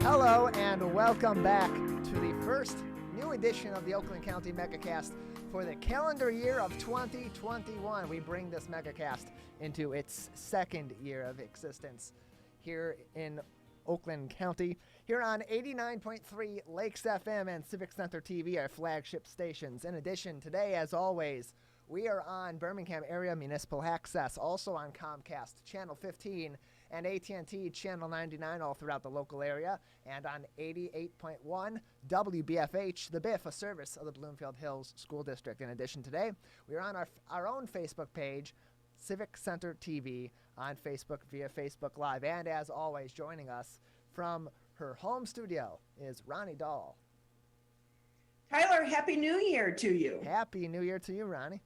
Hello and welcome back to the first new edition of the Oakland County Megacast for the calendar year of 2021. We bring this Megacast into its second year of existence here in Oakland County, here on 89.3 Lakes FM and Civic Center TV, our flagship stations. In addition, today, as always, we are on Birmingham Area Municipal Access, also on Comcast Channel 15 and AT&T Channel 99 all throughout the local area, and on 88.1 WBFH, the BIF, a service of the Bloomfield Hills School District. In addition, today, we are on our own Facebook page, Civic Center TV, on Facebook via Facebook Live. And as always, joining us from her home studio is Ronnie Dahl. Tyler, Happy New Year to you. Happy New Year to you, Ronnie.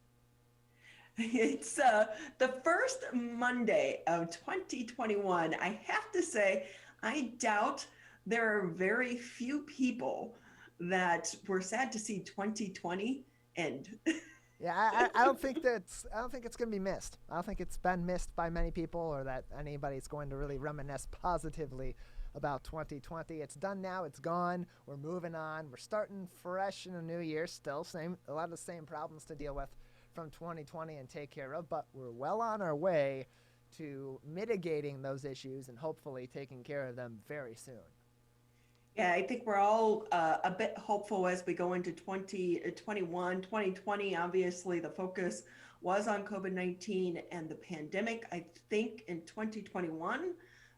It's the first Monday of 2021. I have to say, I doubt there are very few people that were sad to see 2020 end. Yeah, I don't think it's going to be missed. I don't think it's been missed by many people, or that anybody's going to really reminisce positively about 2020. It's done now. It's gone. We're moving on. We're starting fresh in a new year. Still a lot of the same problems to deal with from 2020 and take care of, but we're well on our way to mitigating those issues and hopefully taking care of them very soon. Yeah, I think we're all a bit hopeful as we go into 2021. 2020, obviously, the focus was on COVID-19 and the pandemic. I think in 2021,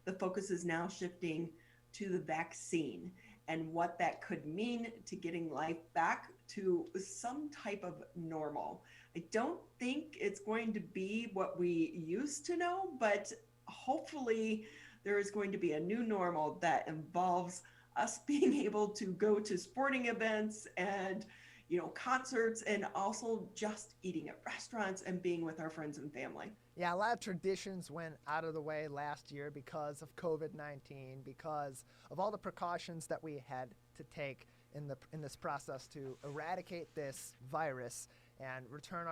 the focus is now shifting to the vaccine and what that could mean to getting life back to some type of normal. I don't think it's going to be what we used to know, but hopefully there is going to be a new normal that involves us being able to go to sporting events and, concerts, and also just eating at restaurants and being with our friends and family. Yeah, a lot of traditions went out of the way last year because of COVID-19, because of all the precautions that we had to take in this process to eradicate this virus and return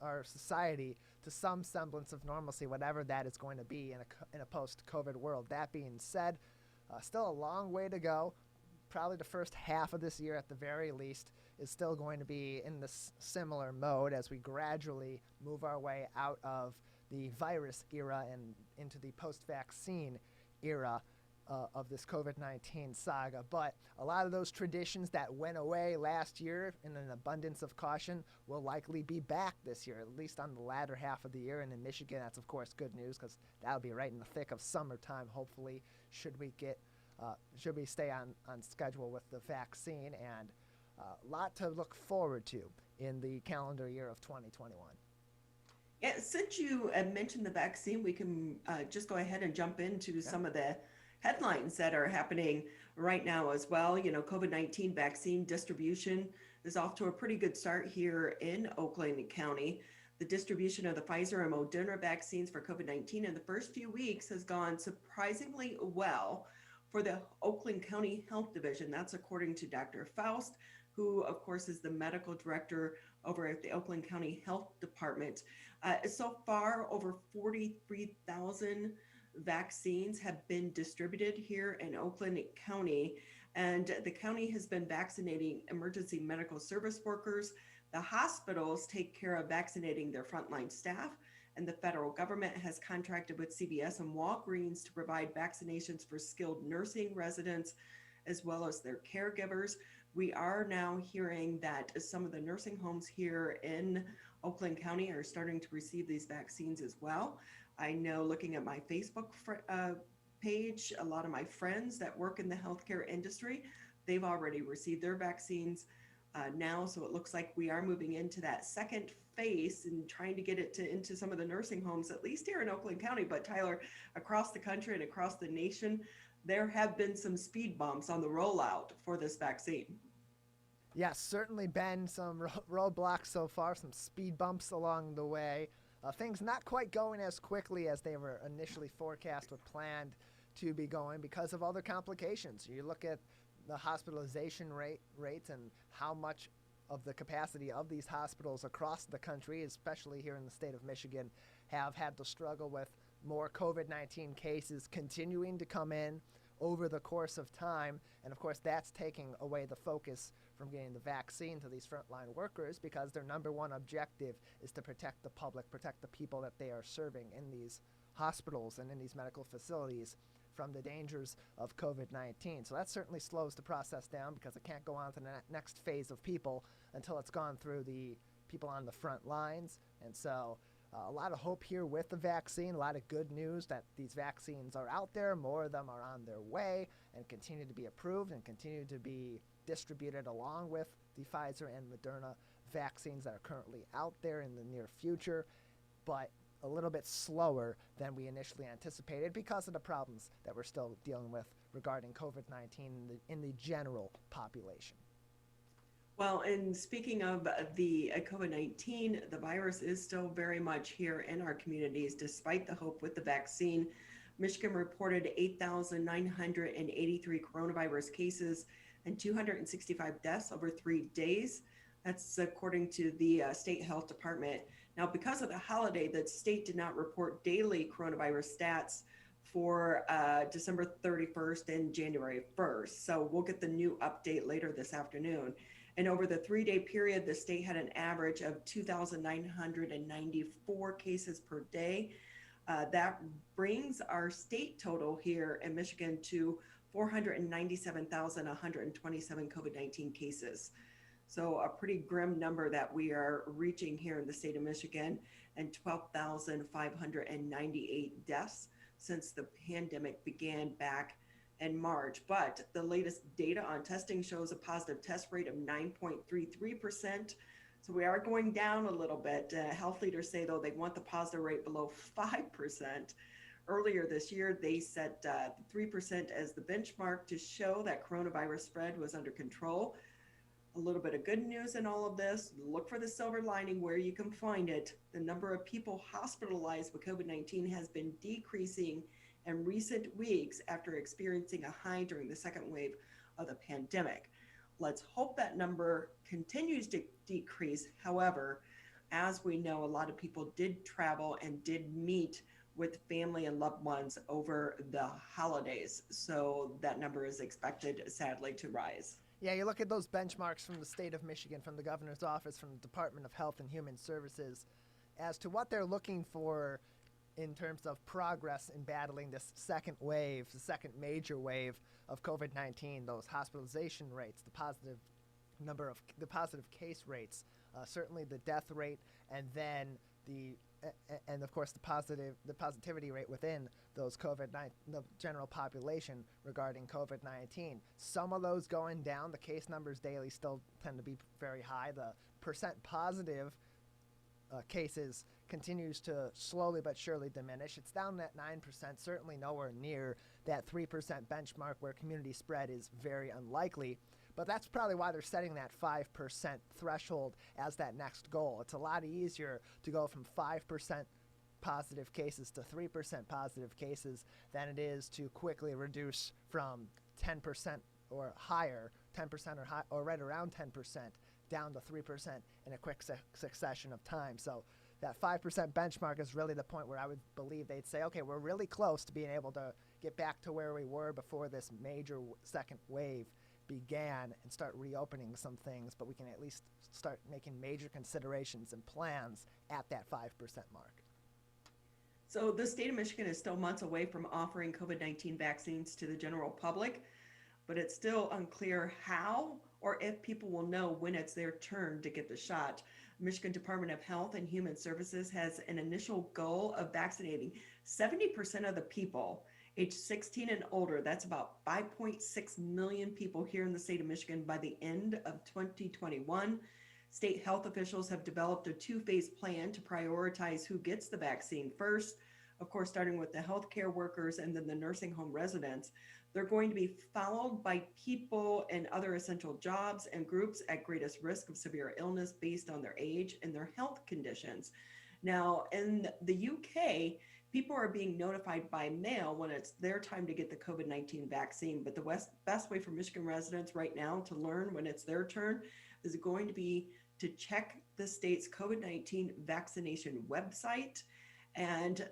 our society to some semblance of normalcy, whatever that is going to be in a post-COVID world. That being said, still a long way to go. Probably the first half of this year at the very least is still going to be in this similar mode as we gradually move our way out of the virus era and into the post-vaccine era of this COVID-19 saga. But a lot of those traditions that went away last year in an abundance of caution will likely be back this year, at least on the latter half of the year. And in Michigan, that's of course good news because that'll be right in the thick of summertime, hopefully, should we stay on schedule with the vaccine, and a lot to look forward to in the calendar year of 2021. Yeah, since you mentioned the vaccine, we can just go ahead and jump into some of the headlines that are happening right now as well. COVID-19 vaccine distribution is off to a pretty good start here in Oakland County. The distribution of the Pfizer and Moderna vaccines for COVID-19 in the first few weeks has gone surprisingly well for the Oakland County Health Division. That's according to Dr. Faust, who of course is the medical director over at the Oakland County Health Department. So far, over 43,000 vaccines have been distributed here in Oakland County, and the county has been vaccinating emergency medical service workers. The hospitals take care of vaccinating their frontline staff, and the federal government has contracted with CVS and Walgreens to provide vaccinations for skilled nursing residents as well as their caregivers. We are now hearing that some of the nursing homes here in Oakland County are starting to receive these vaccines as well. I know, looking at my Facebook page, a lot of my friends that work in the healthcare industry, they've already received their vaccines now. So it looks like we are moving into that second phase and trying to get it into some of the nursing homes, at least here in Oakland County. But Tyler, across the country and across the nation, there have been some speed bumps on the rollout for this vaccine. Yes, certainly been some roadblocks so far, some speed bumps along the way. Things not quite going as quickly as they were initially forecast or planned to be going because of other complications. You look at the hospitalization rates and how much of the capacity of these hospitals across the country, especially here in the state of Michigan, have had to struggle with more COVID-19 cases continuing to come in over the course of time. And of course, that's taking away the focus from getting the vaccine to these frontline workers, because their number one objective is to protect the public, protect the people that they are serving in these hospitals and in these medical facilities from the dangers of COVID-19. So that certainly slows the process down, because it can't go on to the next phase of people until it's gone through the people on the front lines. And so a lot of hope here with the vaccine, a lot of good news that these vaccines are out there, more of them are on their way and continue to be approved and continue to be distributed along with the Pfizer and Moderna vaccines that are currently out there in the near future, but a little bit slower than we initially anticipated because of the problems that we're still dealing with regarding COVID-19 in the general population. Well, and speaking of the COVID-19, the virus is still very much here in our communities, despite the hope with the vaccine. Michigan reported 8,983 coronavirus cases and 265 deaths over 3 days. That's according to the state health department. Now, because of the holiday, the state did not report daily coronavirus stats for December 31st and January 1st. So we'll get the new update later this afternoon. And over the 3-day period, the state had an average of 2,994 cases per day. That brings our state total here in Michigan to 497,127 COVID-19 cases. So a pretty grim number that we are reaching here in the state of Michigan, and 12,598 deaths since the pandemic began back in March. But the latest data on testing shows a positive test rate of 9.33%. So we are going down a little bit. Health leaders say, though, they want the positive rate below 5%. Earlier this year, they set 3% as the benchmark to show that coronavirus spread was under control. A little bit of good news in all of this. Look for the silver lining where you can find it. The number of people hospitalized with COVID-19 has been decreasing in recent weeks after experiencing a high during the second wave of the pandemic. Let's hope that number continues to decrease. However, as we know, a lot of people did travel and did meet with family and loved ones over the holidays. So that number is expected, sadly, to rise. Yeah, you look at those benchmarks from the state of Michigan, from the governor's office, from the Department of Health and Human Services, as to what they're looking for in terms of progress in battling this second wave, the second major wave of COVID-19, those hospitalization rates, the positive case rates, certainly the death rate, and then and of course the positivity rate within those the general population regarding COVID-19. Some of those going down. The case numbers daily still tend to be very high. The percent positive cases continues to slowly but surely diminish. It's down at 9%, certainly nowhere near that 3% benchmark where community spread is very unlikely. But that's probably why they're setting that 5% threshold as that next goal. It's a lot easier to go from 5% positive cases to 3% positive cases than it is to quickly reduce from 10% or higher, 10% or right around 10% down to 3% in a quick succession of time. So that 5% benchmark is really the point where I would believe they'd say, okay, we're really close to being able to get back to where we were before this major second wave began and start reopening some things, but we can at least start making major considerations and plans at that 5% mark. So the state of Michigan is still months away from offering COVID-19 vaccines to the general public, but it's still unclear how or if people will know when it's their turn to get the shot. Michigan Department of Health and Human Services has an initial goal of vaccinating 70% of the people age 16 and older. That's about 5.6 million people here in the state of Michigan by the end of 2021. State health officials have developed a 2-phase plan to prioritize who gets the vaccine first. Of course, starting with the healthcare workers and then the nursing home residents. They're going to be followed by people in other essential jobs and groups at greatest risk of severe illness based on their age and their health conditions. Now, in the UK, people are being notified by mail when it's their time to get the COVID-19 vaccine, but the best way for Michigan residents right now to learn when it's their turn is going to be to check the state's COVID-19 vaccination website And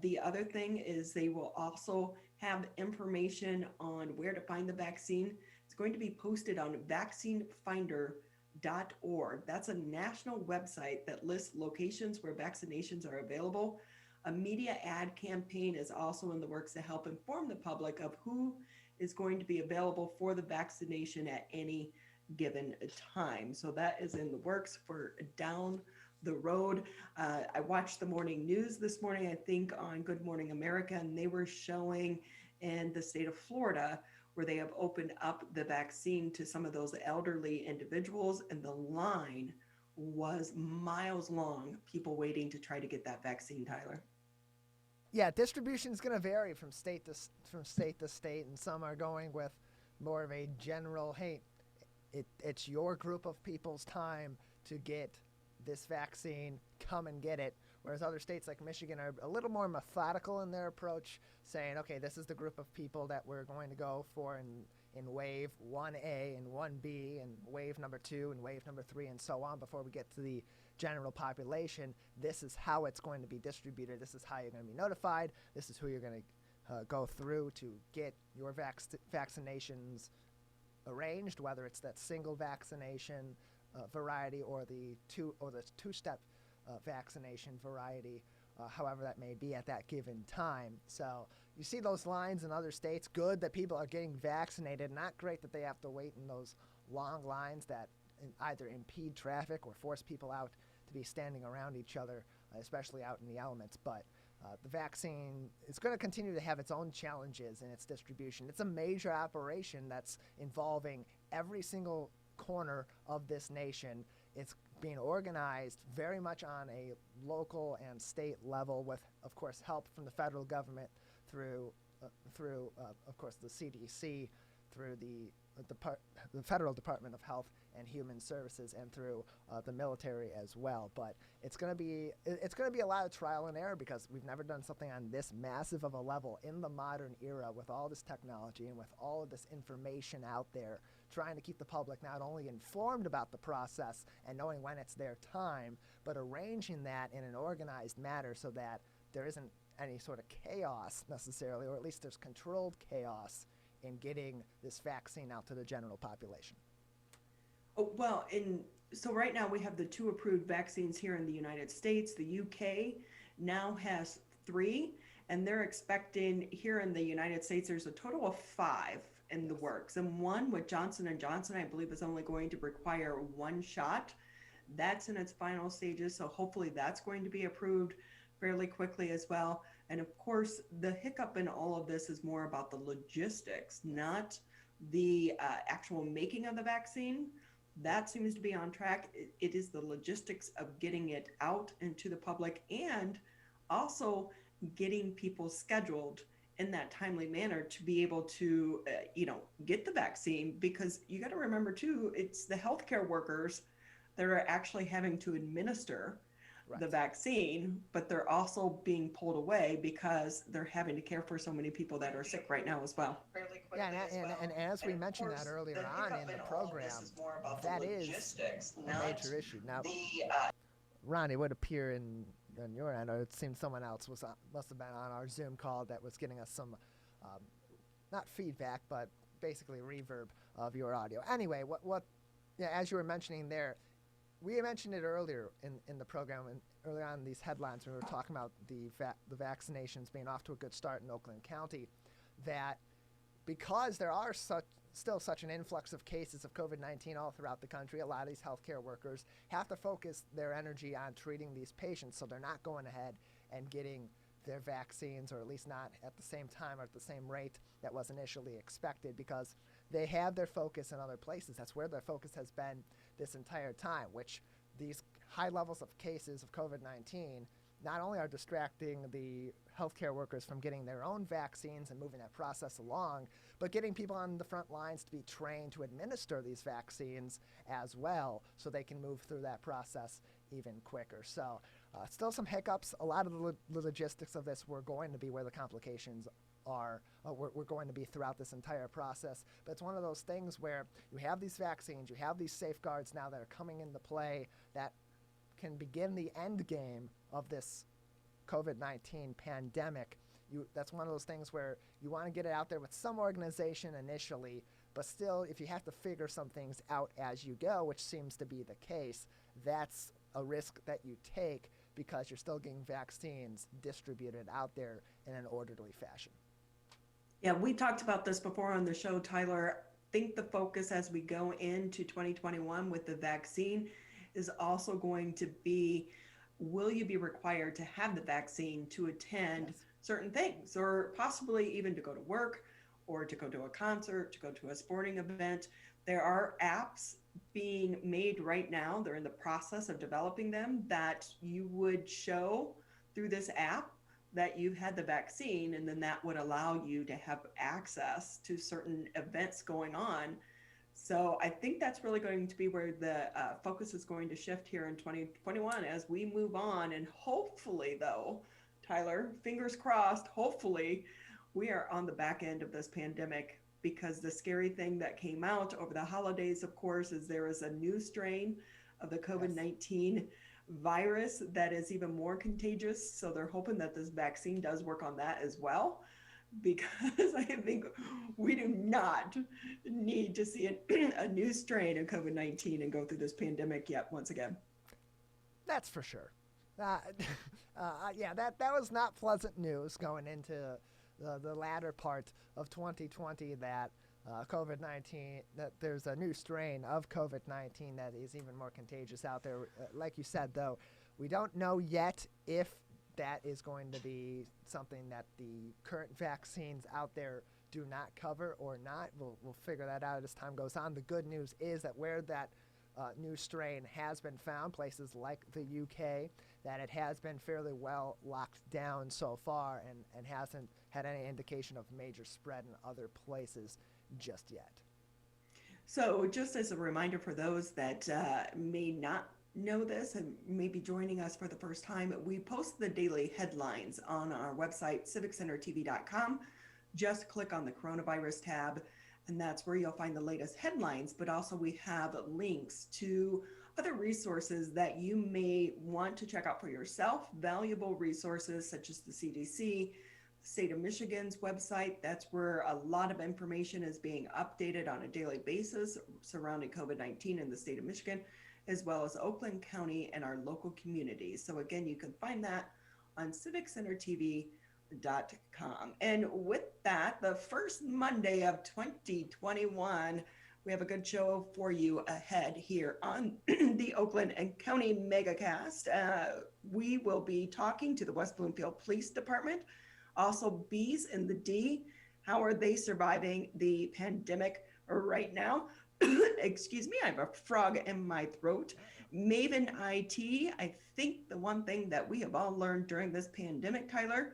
the other thing is they will also have information on where to find the vaccine. It's going to be posted on vaccinefinder.org. That's a national website that lists locations where vaccinations are available. A media ad campaign is also in the works to help inform the public of who is going to be available for the vaccination at any given time. So that is in the works for down the road. I watched the morning news this morning, I think on Good Morning America, and they were showing in the state of Florida where they have opened up the vaccine to some of those elderly individuals, and the line was miles long, people waiting to try to get that vaccine, Tyler. Yeah, distribution is going to vary from state to state, and some are going with more of a general, hey, it's your group of people's time to get this vaccine, come and get it. Whereas other states like Michigan are a little more methodical in their approach, saying, okay, this is the group of people that we're going to go for in wave 1A and 1B and wave number 2 and wave number 3 and so on before we get to the general population. This is how it's going to be distributed. This is how you're going to be notified. This is who you're going to go through to get your vaccinations arranged, whether it's that single vaccination variety or the two-step vaccination variety, however that may be at that given time. So you see those lines in other states. Good that people are getting vaccinated. Not great that they have to wait in those long lines that either impede traffic or force people out to be standing around each other, especially out in the elements. But the vaccine is going to continue to have its own challenges in its distribution. It's a major operation that's involving every single corner of this nation. It's being organized very much on a local and state level with, of course, help from the federal government through of course, the CDC, through the Federal Department of Health and Human Services, and through the military as well. But it's going to be a lot of trial and error because we've never done something on this massive of a level in the modern era with all this technology and with all of this information out there, trying to keep the public not only informed about the process and knowing when it's their time, but arranging that in an organized manner so that there isn't any sort of chaos necessarily, or at least there's controlled chaos in getting this vaccine out to the general population. Oh, well, so right now we have the 2 approved vaccines here in the United States. The UK now has 3, and they're expecting here in the United States there's a total of 5 in the works. And one with Johnson & Johnson, I believe, is only going to require 1 shot. That's in its final stages, so hopefully that's going to be approved fairly quickly as well. And of course, the hiccup in all of this is more about the logistics, not the actual making of the vaccine. That seems to be on track. It is the logistics of getting it out into the public and also getting people scheduled in that timely manner to be able to, get the vaccine, because you got to remember too, it's the healthcare workers that are actually having to administer the vaccine, but they're also being pulled away because they're having to care for so many people that are sick right now as well. Yeah, and as we mentioned that earlier on in the program, that is a major issue. Now, Ron, it would appear on your end, or it seems someone else must have been on our Zoom call that was getting us some, not feedback, but basically reverb of your audio. Anyway, as you were mentioning there, we mentioned it earlier in the program and earlier on in these headlines when we were talking about the vaccinations being off to a good start in Oakland County, that because there are still such an influx of cases of COVID-19 all throughout the country, a lot of these healthcare workers have to focus their energy on treating these patients, so they're not going ahead and getting their vaccines, or at least not at the same time or at the same rate that was initially expected, because they have their focus in other places. That's where their focus has been this entire time, which these high levels of cases of COVID-19 not only are distracting the healthcare workers from getting their own vaccines and moving that process along, but getting people on the front lines to be trained to administer these vaccines as well, so they can move through that process even quicker. So still some hiccups. A lot of the logistics of this were going to be where the complications are, we're going to be throughout this entire process. But it's one of those things where you have these vaccines, you have these safeguards now that are coming into play that can begin the end game of this COVID-19 pandemic, that's one of those things where you want to get it out there with some organization initially, but still, if you have to figure some things out as you go, which seems to be the case, that's a risk that you take because you're still getting vaccines distributed out there in an orderly fashion. Yeah, we talked about this before on the show, Tyler. I think the focus as we go into 2021 with the vaccine is also going to be, will you be required to have the vaccine to attend certain things, or possibly even to go to work, or to go to a concert, to go to a sporting event? There are apps being made right now, they're in the process of developing them, that you would show through this app that you've had the vaccine, and then that would allow you to have access to certain events going on. So I think that's really going to be where the focus is going to shift here in 2021 as we move on. And hopefully, though, Tyler, fingers crossed, hopefully we are on the back end of this pandemic, because the scary thing that came out over the holidays, of course, is there is a new strain of the COVID-19 virus that is even more contagious. So they're hoping that this vaccine does work on that as well, because I think we do not need to see a new strain of COVID-19 and go through this pandemic yet once again. That's for sure. Yeah, that was not pleasant news going into the latter part of 2020, that COVID-19, that there's a new strain of COVID-19 that is even more contagious out there. Like you said, though, we don't know yet if that is going to be something that the current vaccines out there do not cover or not. We'll figure that out as time goes on. The good news is that where that new strain has been found, places like the UK, that it has been fairly well locked down so far and hasn't had any indication of major spread in other places just yet. So just as a reminder for those that may not know this and may be joining us for the first time, we post the daily headlines on our website, civiccentertv.com. Just click on the coronavirus tab, and that's where you'll find the latest headlines, but also we have links to other resources that you may want to check out for yourself, valuable resources such as the CDC, the state of Michigan's website. That's where a lot of information is being updated on a daily basis surrounding COVID-19 in the state of Michigan, as well as Oakland County and our local communities. So again, you can find that on civiccentertv.com. And with that, the first Monday of 2021, we have a good show for you ahead here on the Oakland County Megacast. We will be talking to the West Bloomfield Police Department, also Bees in the D. How are they surviving the pandemic right now? Excuse me, I have a frog in my throat. Maven IT, I think the one thing that we have all learned during this pandemic, Tyler,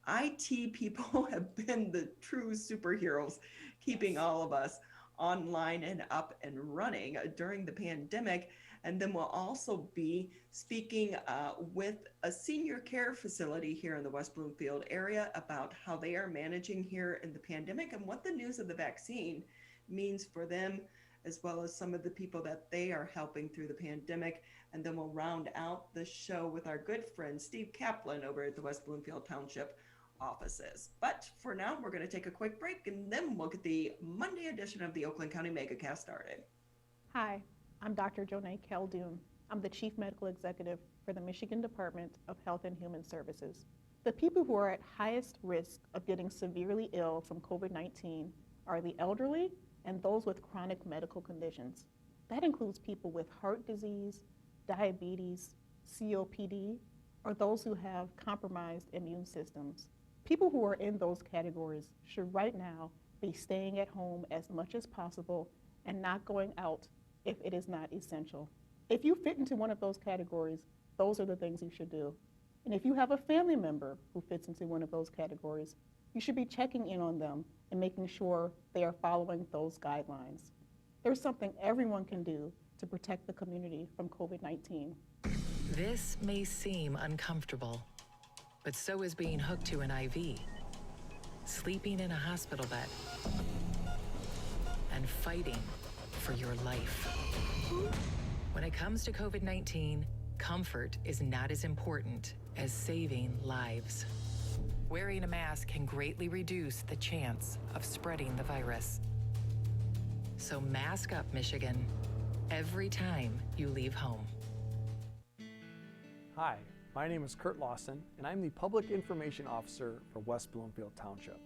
IT people have been the true superheroes, keeping all of us online and up and running during the pandemic. And then we'll also be speaking with a senior care facility here in the West Bloomfield area about how they are managing here in the pandemic and what the news of the vaccine means for them, as well as some of the people that they are helping through the pandemic. And then we'll round out the show with our good friend Steve Kaplan over at the West Bloomfield Township offices. But for now, we're going to take a quick break, and then we'll get the Monday edition of the Oakland County Megacast started. Hi, I'm Dr. Jonae Khaldun. I'm the Chief Medical Executive for the Michigan Department of Health and Human Services. The people who are at highest risk of getting severely ill from COVID-19 are the elderly and those with chronic medical conditions. That includes people with heart disease, diabetes, COPD, or those who have compromised immune systems. People who are in those categories should right now be staying at home as much as possible and not going out if it is not essential. If you fit into one of those categories, those are the things you should do. And if you have a family member who fits into one of those categories, you should be checking in on them and making sure they are following those guidelines. There's something everyone can do to protect the community from COVID-19. This may seem uncomfortable, but so is being hooked to an IV, sleeping in a hospital bed, and fighting for your life. When it comes to COVID-19, comfort is not as important as saving lives. Wearing a mask can greatly reduce the chance of spreading the virus. So mask up, Michigan, every time you leave home. Hi, my name is Kurt Lawson, and I'm the Public Information Officer for West Bloomfield Township.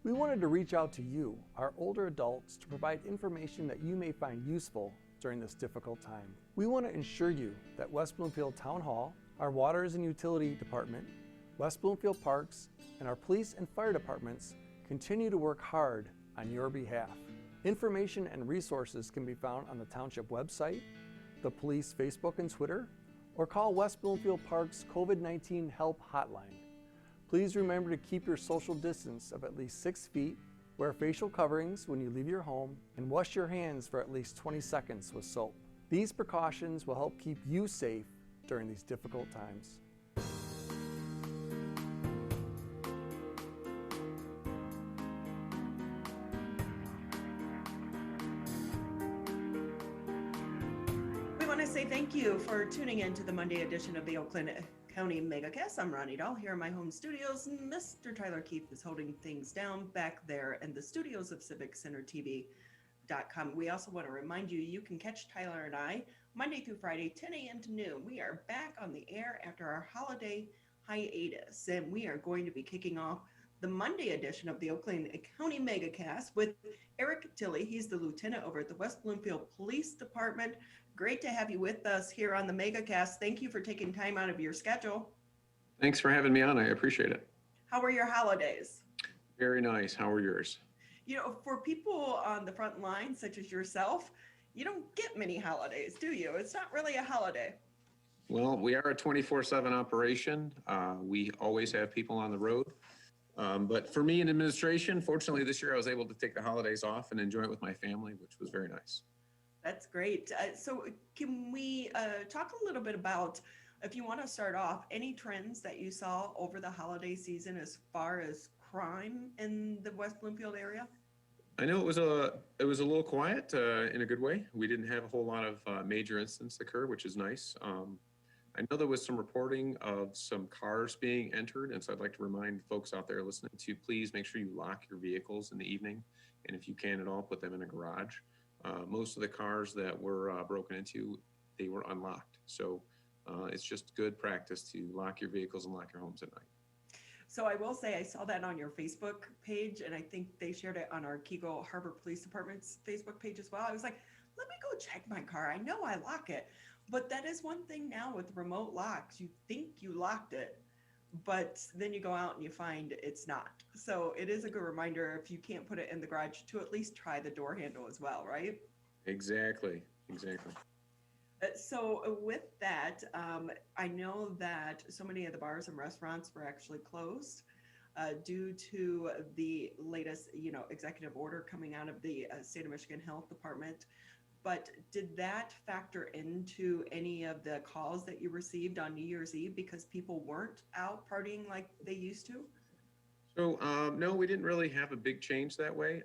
We wanted to reach out to you, our older adults, to provide information that you may find useful during this difficult time. We want to ensure you that West Bloomfield Town Hall, our Waters and Utility Department, West Bloomfield Parks, and our police and fire departments continue to work hard on your behalf. Information and resources can be found on the Township website, the police Facebook and Twitter, or call West Bloomfield Park's COVID-19 Help Hotline. Please remember to keep your social distance of at least 6 feet, wear facial coverings when you leave your home, and wash your hands for at least 20 seconds with soap. These precautions will help keep you safe during these difficult times. We want to say thank you for tuning in to the Monday edition of the Oakland County Megacast. I'm Ronnie Dahl here in my home studios. Mr. Tyler Keefe is holding things down back there in the studios of CivicCenterTV.com. We also want to remind you, you can catch Tyler and I Monday through Friday, 10 a.m. to noon. We are back on the air after our holiday hiatus, and we are going to be kicking off the Monday edition of the Oakland County Megacast with Erik Tilli. He's the lieutenant over at the West Bloomfield Police Department. Great to have you with us here on the Megacast. Thank you for taking time out of your schedule. Thanks for having me on. I appreciate it. How were your holidays? Very nice. How are yours? You know, for people on the front line, such as yourself, you don't get many holidays, do you? It's not really a holiday. Well, we are a 24/7 operation. We always have people on the road. But for me in administration, fortunately this year I was able to take the holidays off and enjoy it with my family, which was very nice. That's great. So can we talk a little bit about, if you want to start off, any trends that you saw over the holiday season as far as crime in the West Bloomfield area? I know it was a little quiet in a good way. We didn't have a whole lot of major incidents occur, which is nice. I know there was some reporting of some cars being entered, and so I'd like to remind folks out there listening to please make sure you lock your vehicles in the evening, and if you can at all, put them in a garage. Most of the cars that were broken into, they were unlocked. So it's just good practice to lock your vehicles and lock your homes at night. So I will say I saw that on your Facebook page, and I think they shared it on our Keego Harbor Police Department's Facebook page as well. I was like, let me go check my car. I know I lock it. But that is one thing now with remote locks. You think you locked it, but then you go out and you find it's not. So it is a good reminder, if you can't put it in the garage, to at least try the door handle as well, right? Exactly. So with that, I know that so many of the bars and restaurants were actually closed due to the latest, executive order coming out of the state of Michigan Health Department. But did that factor into any of the calls that you received on New Year's Eve because people weren't out partying like they used to? So no, we didn't really have a big change that way.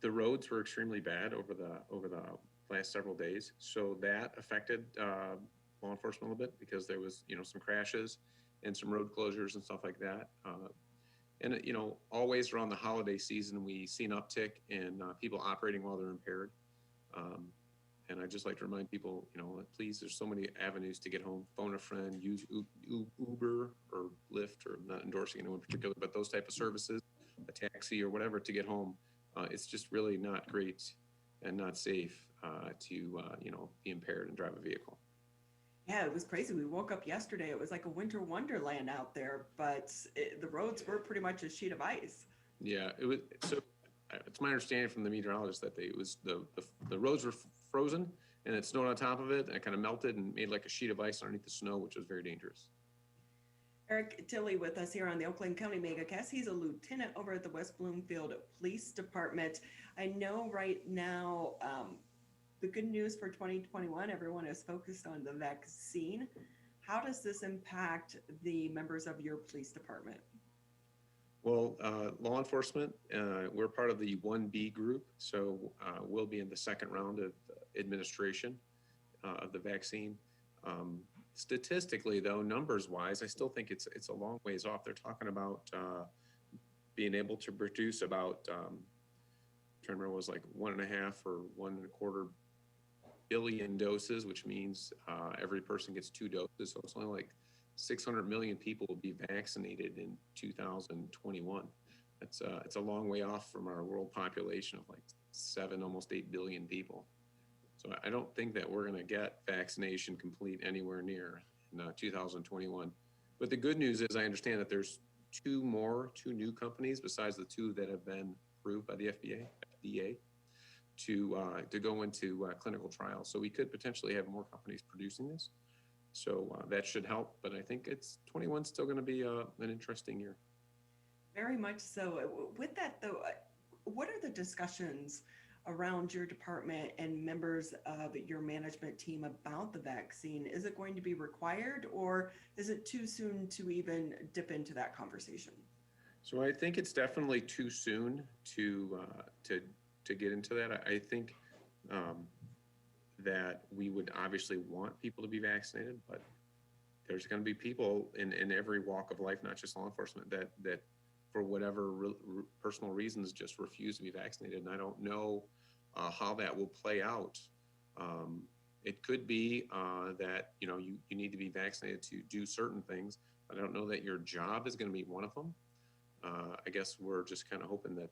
The roads were extremely bad over the last several days, so that affected law enforcement a little bit because there was some crashes and some road closures and stuff like that. And always around the holiday season, we see an uptick in people operating while they're impaired. And I'd just like to remind people, please, there's so many avenues to get home. Phone a friend, use Uber or Lyft, or not endorsing anyone in particular, but those type of services, a taxi or whatever to get home. It's just really not great and not safe to be impaired and drive a vehicle. Yeah, it was crazy. We woke up yesterday. It was like a winter wonderland out there, but the roads were pretty much a sheet of ice. Yeah, it was. So it's my understanding from the meteorologist that the roads were frozen and it snowed on top of it and it kind of melted and made like a sheet of ice underneath the snow, which was very dangerous. Erik Tilli with us here on the Oakland County Megacast. He's a lieutenant over at the West Bloomfield Police Department. I know right now the good news for 2021, everyone is focused on the vaccine. How does this impact the members of your police department? Well, law enforcement, we're part of the 1B group, so we'll be in the second round of administration of the vaccine. Statistically, though, numbers wise, I still think it's a long ways off. They're talking about being able to produce about, I'm trying to remember, it was like 1.5 or 1.25 billion doses, which means every person gets 2 doses. So it's only like 600 million people will be vaccinated in 2021. It's a long way off from our world population of like 7, almost 8 billion people. So I don't think that we're going to get vaccination complete anywhere near in 2021. But the good news is I understand that there's 2 new companies besides the 2 that have been approved by the FDA to go into clinical trials. So we could potentially have more companies producing this. So that should help. But I think 21 still going to be an interesting year. Very much so. With that, though, what are the discussions around your department and members of your management team about the vaccine? Is it going to be required, or is it too soon to even dip into that conversation? So I think it's definitely too soon to get into that. I think that we would obviously want people to be vaccinated, but there's going to be people in every walk of life, not just law enforcement, that for whatever personal reasons just refuse to be vaccinated. And I don't know how that will play out. It could be that you need to be vaccinated to do certain things. I don't know that your job is going to be one of them. I guess we're just kind of hoping that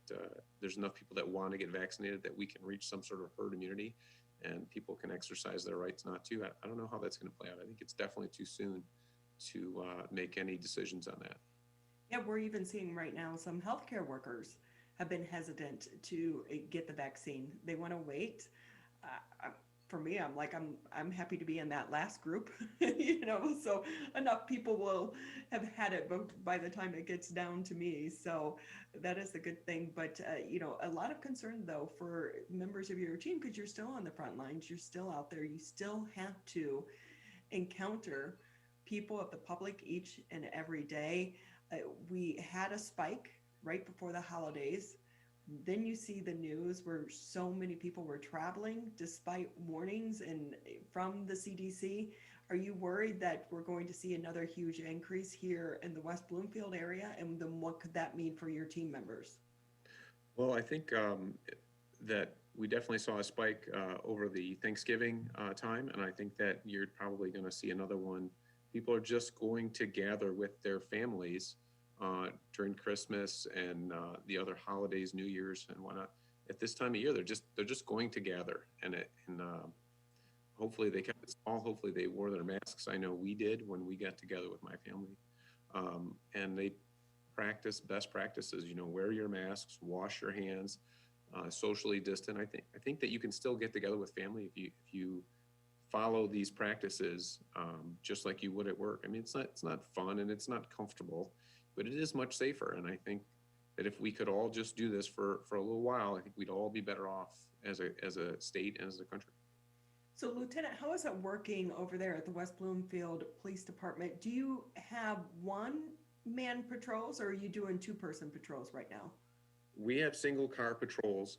there's enough people that want to get vaccinated that we can reach some sort of herd immunity and people can exercise their rights not to. I don't know how that's going to play out. I think it's definitely too soon to make any decisions on that. Yeah, we're even seeing right now some healthcare workers have been hesitant to get the vaccine. They want to wait. For me, I'm happy to be in that last group, so enough people will have had it by the time it gets down to me. So that is a good thing. But, a lot of concern, though, for members of your team, because you're still on the front lines, you're still out there, you still have to encounter people of the public each and every day. We had a spike right before the holidays. Then you see the news where so many people were traveling despite warnings from the CDC. Are you worried that we're going to see another huge increase here in the West Bloomfield area? And then what could that mean for your team members? Well, I think that we definitely saw a spike over the Thanksgiving time. And I think that you're probably going to see another one. People are just going to gather with their families during Christmas and the other holidays, New Year's and whatnot. At this time of year, they're just going to gather, and hopefully they kept it small. Hopefully they wore their masks. I know we did when we got together with my family, and they practice best practices. Wear your masks, wash your hands, socially distant. I think that you can still get together with family if you follow these practices just like you would at work. I mean, it's not fun and it's not comfortable, but it is much safer. And I think that if we could all just do this for a little while, I think we'd all be better off as a state and as a country. So, Lieutenant, how is it working over there at the West Bloomfield Police Department? Do you have one-man patrols, or are you doing 2-person patrols right now? We have single car patrols.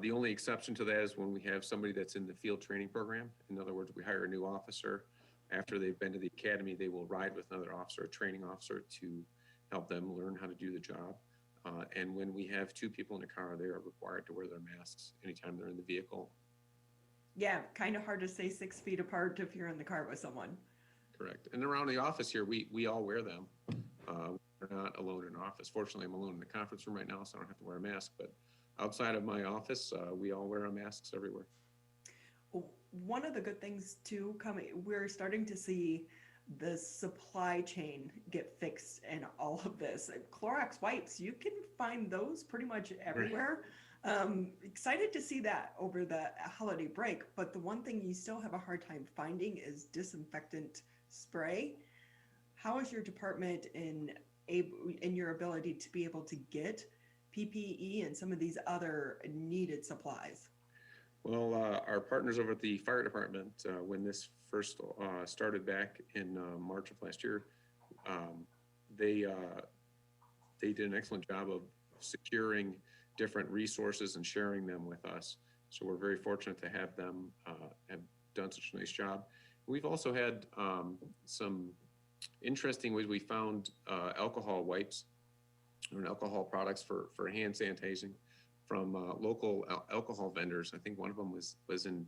The only exception to that is when we have somebody that's in the field training program. In other words, we hire a new officer. After they've been to the academy, they will ride with another officer, a training officer, to help them learn how to do the job. And when we have 2 people in a car, they are required to wear their masks anytime they're in the vehicle. Yeah, kind of hard to stay 6 feet apart if you're in the car with someone. Correct. And around the office here, we all wear them. We're not alone in office. Fortunately, I'm alone in the conference room right now, so I don't have to wear a mask. But outside of my office, we all wear our masks everywhere. One of the good things too, we're starting to see the supply chain get fixed and all of this. Clorox wipes, you can find those pretty much everywhere. Excited to see that over the holiday break, but the one thing you still have a hard time finding is disinfectant spray. How is your department in your ability to be able to get PPE and some of these other needed supplies? Well, our partners over at the fire department, when this first started back in March of last year, they did an excellent job of securing different resources and sharing them with us. So we're very fortunate to have them have done such a nice job. We've also had some interesting ways. We found alcohol wipes or alcohol products for hand sanitizing from local alcohol vendors. I think one of them was in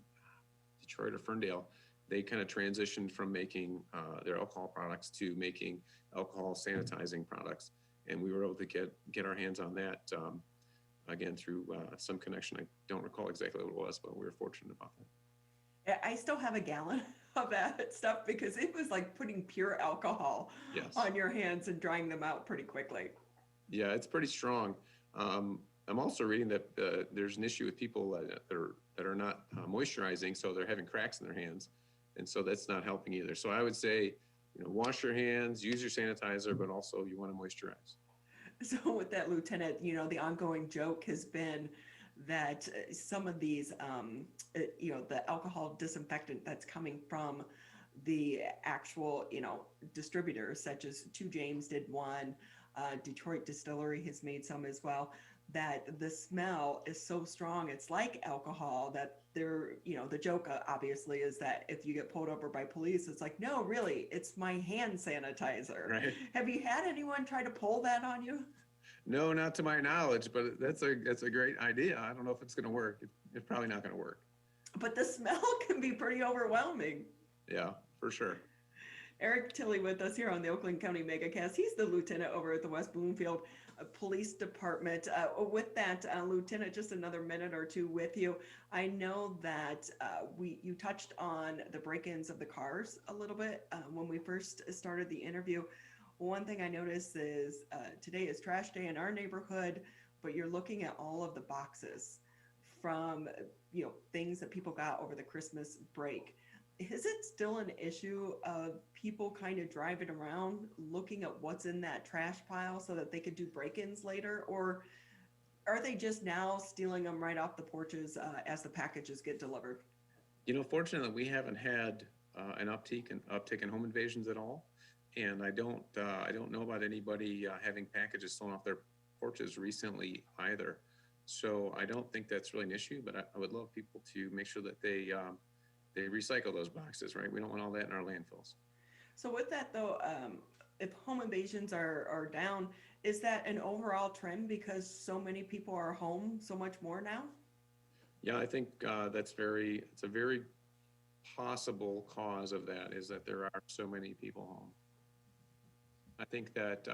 Detroit or Ferndale. They kind of transitioned from making their alcohol products to making alcohol sanitizing products. And we were able to get our hands on that, again, through some connection. I don't recall exactly what it was, but we were fortunate about that. I still have a gallon of that stuff because it was like putting pure alcohol on your hands and drying them out pretty quickly. Yeah, it's pretty strong. I'm also reading that there's an issue with people that are not moisturizing, so they're having cracks in their hands, and so that's not helping either. So I would say, wash your hands, use your sanitizer, but also you want to moisturize. So with that, Lieutenant, the ongoing joke has been that some of these, the alcohol disinfectant that's coming from the actual, distributors, such as Two James did one, Detroit Distillery has made some as well, that the smell is so strong, it's like alcohol, that they're, the joke obviously is that if you get pulled over by police, it's like, no, really, it's my hand sanitizer. Right. Have you had anyone try to pull that on you? No, not to my knowledge, but that's a great idea. I don't know if it's going to work. It's probably not going to work. But the smell can be pretty overwhelming. Yeah, for sure. Erik Tilli with us here on the Oakland County Megacast. He's the lieutenant over at the West Bloomfield Police Department. With that, Lieutenant, just another minute or two with you. I know that you touched on the break-ins of the cars a little bit when we first started the interview. One thing I noticed is today is trash day in our neighborhood, but you're looking at all of the boxes from things that people got over the Christmas break. Is it still an issue of people kind of driving around looking at what's in that trash pile so that they could do break-ins later? Or are they just now stealing them right off the porches as the packages get delivered? Fortunately, we haven't had an uptick in home invasions at all. And I don't know about anybody having packages stolen off their porches recently either. So I don't think that's really an issue, but I would love people to make sure that they recycle those boxes, right? We don't want all that in our landfills. So with that though, if home invasions are down, is that an overall trend because so many people are home so much more now? Yeah, I think it's a very possible cause of that, is that there are so many people home. I think that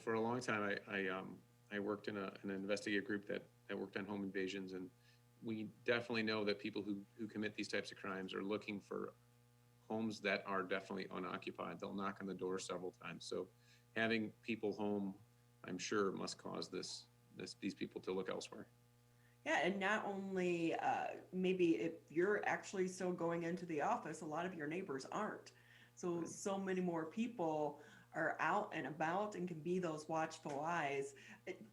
for a long time, I worked in an investigative group that worked on home invasions, and we definitely know that people who commit these types of crimes are looking for homes that are definitely unoccupied. They'll knock on the door several times. So having people home, I'm sure, must cause these people to look elsewhere. Yeah, and not only maybe if you're actually still going into the office, a lot of your neighbors aren't. So many more people are out and about and can be those watchful eyes.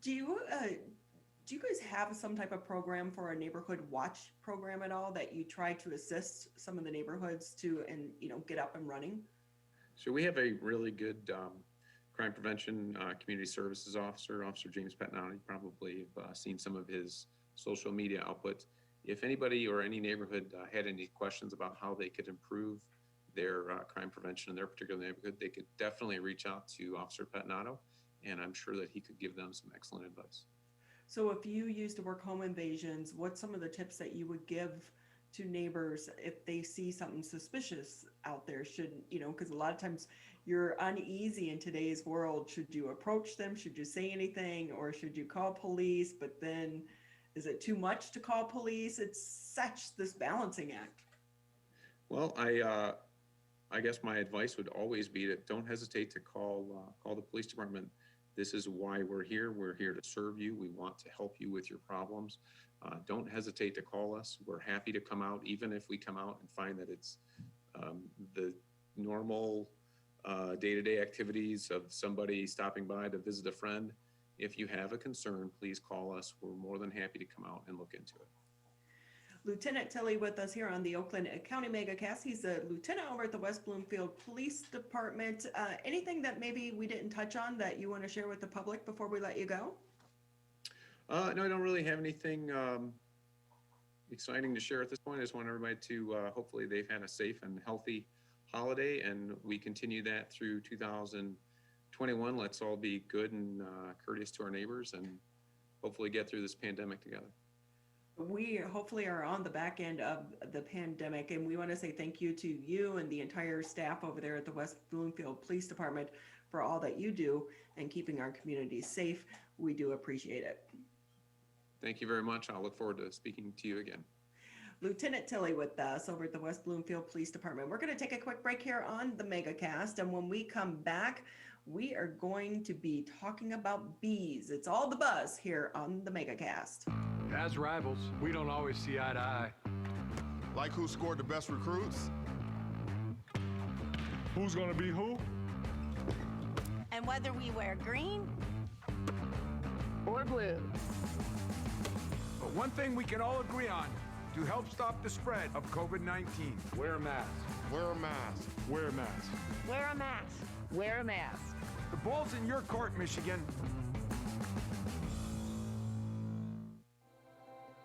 Do you guys have some type of program for a neighborhood watch program at all that you try to assist some of the neighborhoods to get up and running? So we have a really good crime prevention community services officer, Officer James Pettinati. You probably have seen some of his social media output. If anybody or any neighborhood had any questions about how they could improve their crime prevention in their particular neighborhood, they could definitely reach out to Officer Pettinato, and I'm sure that he could give them some excellent advice. So if you used to work home invasions, what's some of the tips that you would give to neighbors if they see something suspicious out there? Because a lot of times you're uneasy in today's world. Should you approach them? Should you say anything? Or should you call police? But then is it too much to call police? It's such this balancing act. Well, I guess my advice would always be that don't hesitate to call the police department. This is why we're here. We're here to serve you. We want to help you with your problems. Don't hesitate to call us. We're happy to come out, even if we come out and find that it's the normal day-to-day activities of somebody stopping by to visit a friend. If you have a concern, please call us. We're more than happy to come out and look into it. Lieutenant Tilli with us here on the Oakland County Megacast. He's a lieutenant over at the West Bloomfield Police Department. Anything that maybe we didn't touch on that you want to share with the public before we let you go? No, I don't really have anything exciting to share at this point. I just want everybody to, hopefully they've had a safe and healthy holiday, and we continue that through 2021. Let's all be good and courteous to our neighbors and hopefully get through this pandemic together. We hopefully are on the back end of the pandemic, and we want to say thank you to you and the entire staff over there at the West Bloomfield Police Department for all that you do and keeping our communities safe. We do appreciate it. Thank you very much. I'll look forward to speaking to you again. Lieutenant Tilli with us over at the West Bloomfield Police Department. We're going to take a quick break here on the Megacast, and when we come back, we are going to be talking about bees. It's all the buzz here on the Megacast. As rivals, we don't always see eye to eye. Like who scored the best recruits? Who's gonna be who? And whether we wear green or blue. But one thing we can all agree on, to help stop the spread of COVID-19, wear a mask. Wear a mask. Wear a mask. wear a mask. Wear a mask. The ball's in your court, Michigan.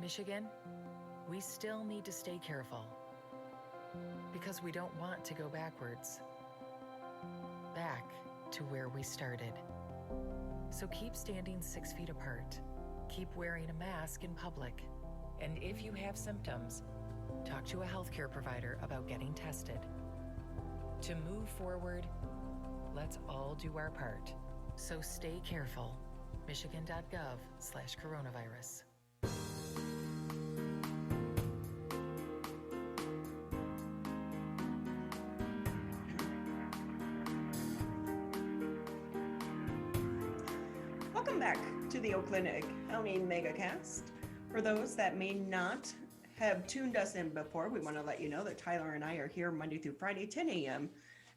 Michigan, we still need to stay careful because we don't want to go backwards, back to where we started. So keep standing 6 feet apart, keep wearing a mask in public, and if you have symptoms, talk to a healthcare provider about getting tested. To move forward, let's all do our part. So stay careful. Michigan.gov/coronavirus. Welcome back to the Oakland County Megacast. For those that may not have tuned us in before, we want to let you know that Tyler and I are here Monday through Friday, 10 a.m.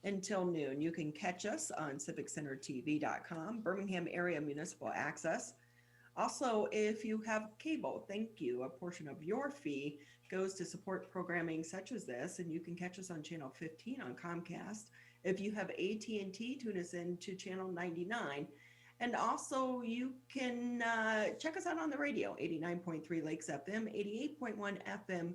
until noon. You can catch us on civiccentertv.com, Birmingham Area Municipal Access. Also, if you have cable, thank you. A portion of your fee goes to support programming such as this, and you can catch us on channel 15 on Comcast. If you have AT&T, tune us in to channel 99. And also you can check us out on the radio, 89.3 Lakes FM, 88.1 FM,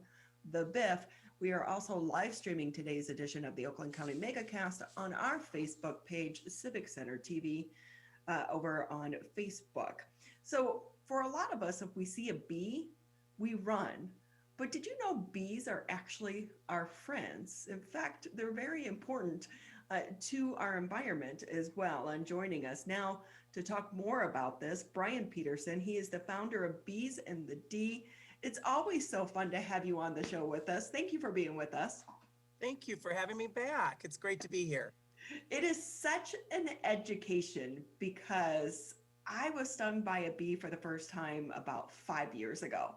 The Biff. We are also live streaming today's edition of the Oakland County Megacast on our Facebook page, Civic Center TV, over on Facebook. So for a lot of us, if we see a bee, we run. But did you know bees are actually our friends? In fact, they're very important to our environment as well. And joining us now to talk more about this, Brian Peterson. He is the founder of Bees and the D. It's always so fun to have you on the show with us. Thank you for being with us. Thank you for having me back. It's great to be here. It is such an education because I was stung by a bee for the first time about 5 years ago.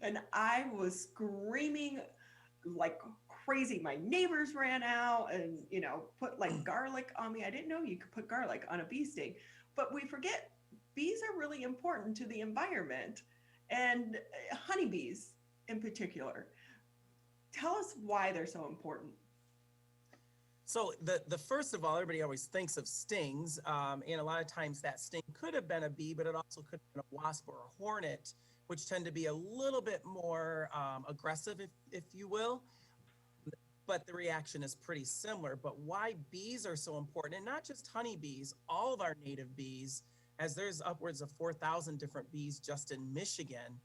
And I was screaming like crazy. My neighbors ran out and, put like garlic on me. I didn't know you could put garlic on a bee sting. But we forget bees are really important to the environment, and honeybees in particular. Tell us why they're so important. So the first of all, everybody always thinks of stings, and a lot of times that sting could have been a bee, but it also could have been a wasp or a hornet, which tend to be a little bit more aggressive, if you will. But the reaction is pretty similar. But why bees are so important, and not just honeybees, all of our native bees, as there's upwards of 4,000 different bees just in Michigan,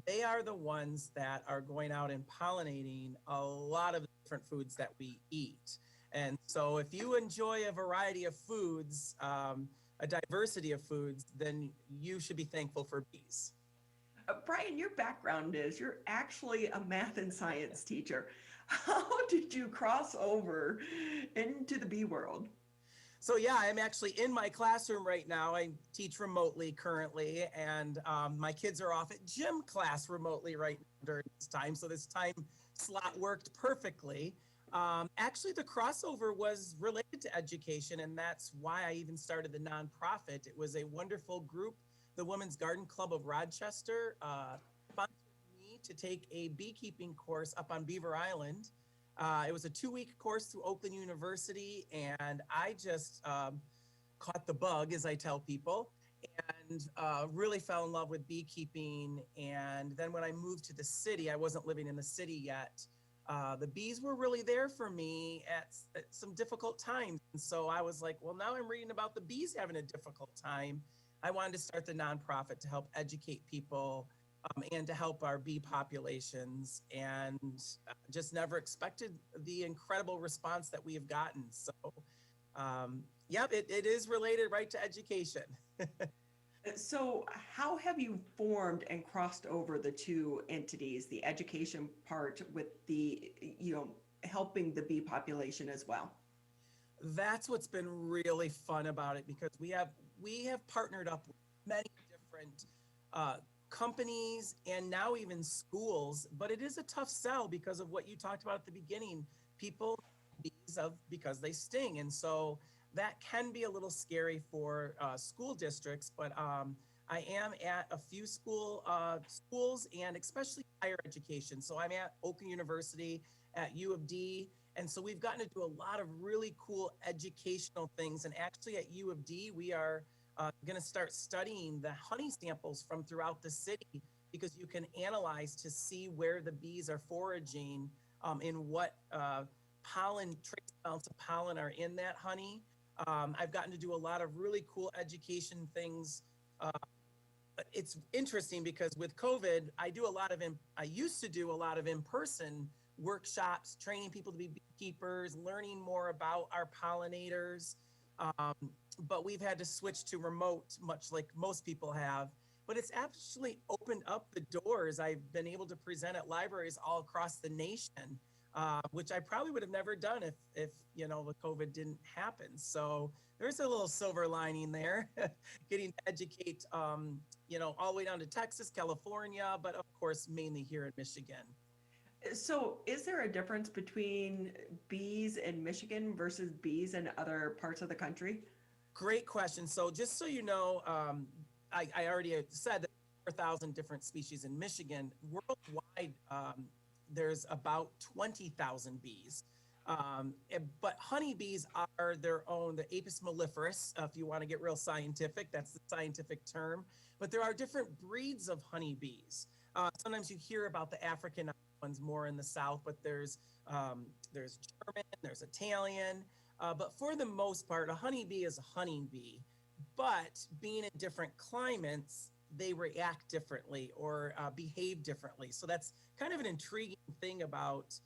they are the ones that are going out and pollinating a lot of the different foods that we eat. And so if you enjoy a variety of foods, a diversity of foods, then you should be thankful for bees. Brian, your background is you're actually a math and science teacher. How did you cross over into the bee world? So yeah, I'm actually in my classroom right now. I teach remotely currently, and my kids are off at gym class remotely right now during this time. So this time slot worked perfectly. Actually, the crossover was related to education, and that's why I even started the nonprofit. It was a wonderful group, the Women's Garden Club of Rochester, sponsored me to take a beekeeping course up on Beaver Island. It was a 2-week course through Oakland University, and I just caught the bug, as I tell people. and really fell in love with beekeeping. And then when I moved to the city, I wasn't living in the city yet. The bees were really there for me at some difficult times. And so I was like, well, now I'm reading about the bees having a difficult time. I wanted to start the nonprofit to help educate people and to help our bee populations, and just never expected the incredible response that we have gotten. So, yep, it is related right to education. So how have you formed and crossed over the two entities, the education part with the, helping the bee population as well? That's what's been really fun about it, because we have partnered up with many different companies and now even schools, but it is a tough sell because of what you talked about at the beginning. People because they sting, and so that can be a little scary for school districts. But I am at a few schools and especially higher education. So I'm at Oakland University, at U of D, and so we've gotten to do a lot of really cool educational things. And actually at U of D, we are going to start studying the honey samples from throughout the city, because you can analyze to see where the bees are foraging, and what trace amounts of pollen are in that honey. I've gotten to do a lot of really cool education things. It's interesting because with COVID, I used to do a lot of in-person workshops, training people to be beekeepers, learning more about our pollinators. But we've had to switch to remote, much like most people have. But it's actually opened up the doors. I've been able to present at libraries all across the nation, which I probably would have never done if the COVID didn't happen. So there's a little silver lining there, getting to educate, all the way down to Texas, California, but of course, mainly here in Michigan. So is there a difference between bees in Michigan versus bees in other parts of the country? Great question. So just so you know, I already said that 4,000 different species in Michigan. Worldwide, there's about 20,000 bees. But honeybees are their own, the Apis mellifera, if you want to get real scientific, that's the scientific term. But there are different breeds of honeybees. Sometimes you hear about the African ones more in the South, but there's German, there's Italian. But for the most part, a honeybee is a honeybee. But being in different climates, they react differently or behave differently. So that's kind of an intriguing thing about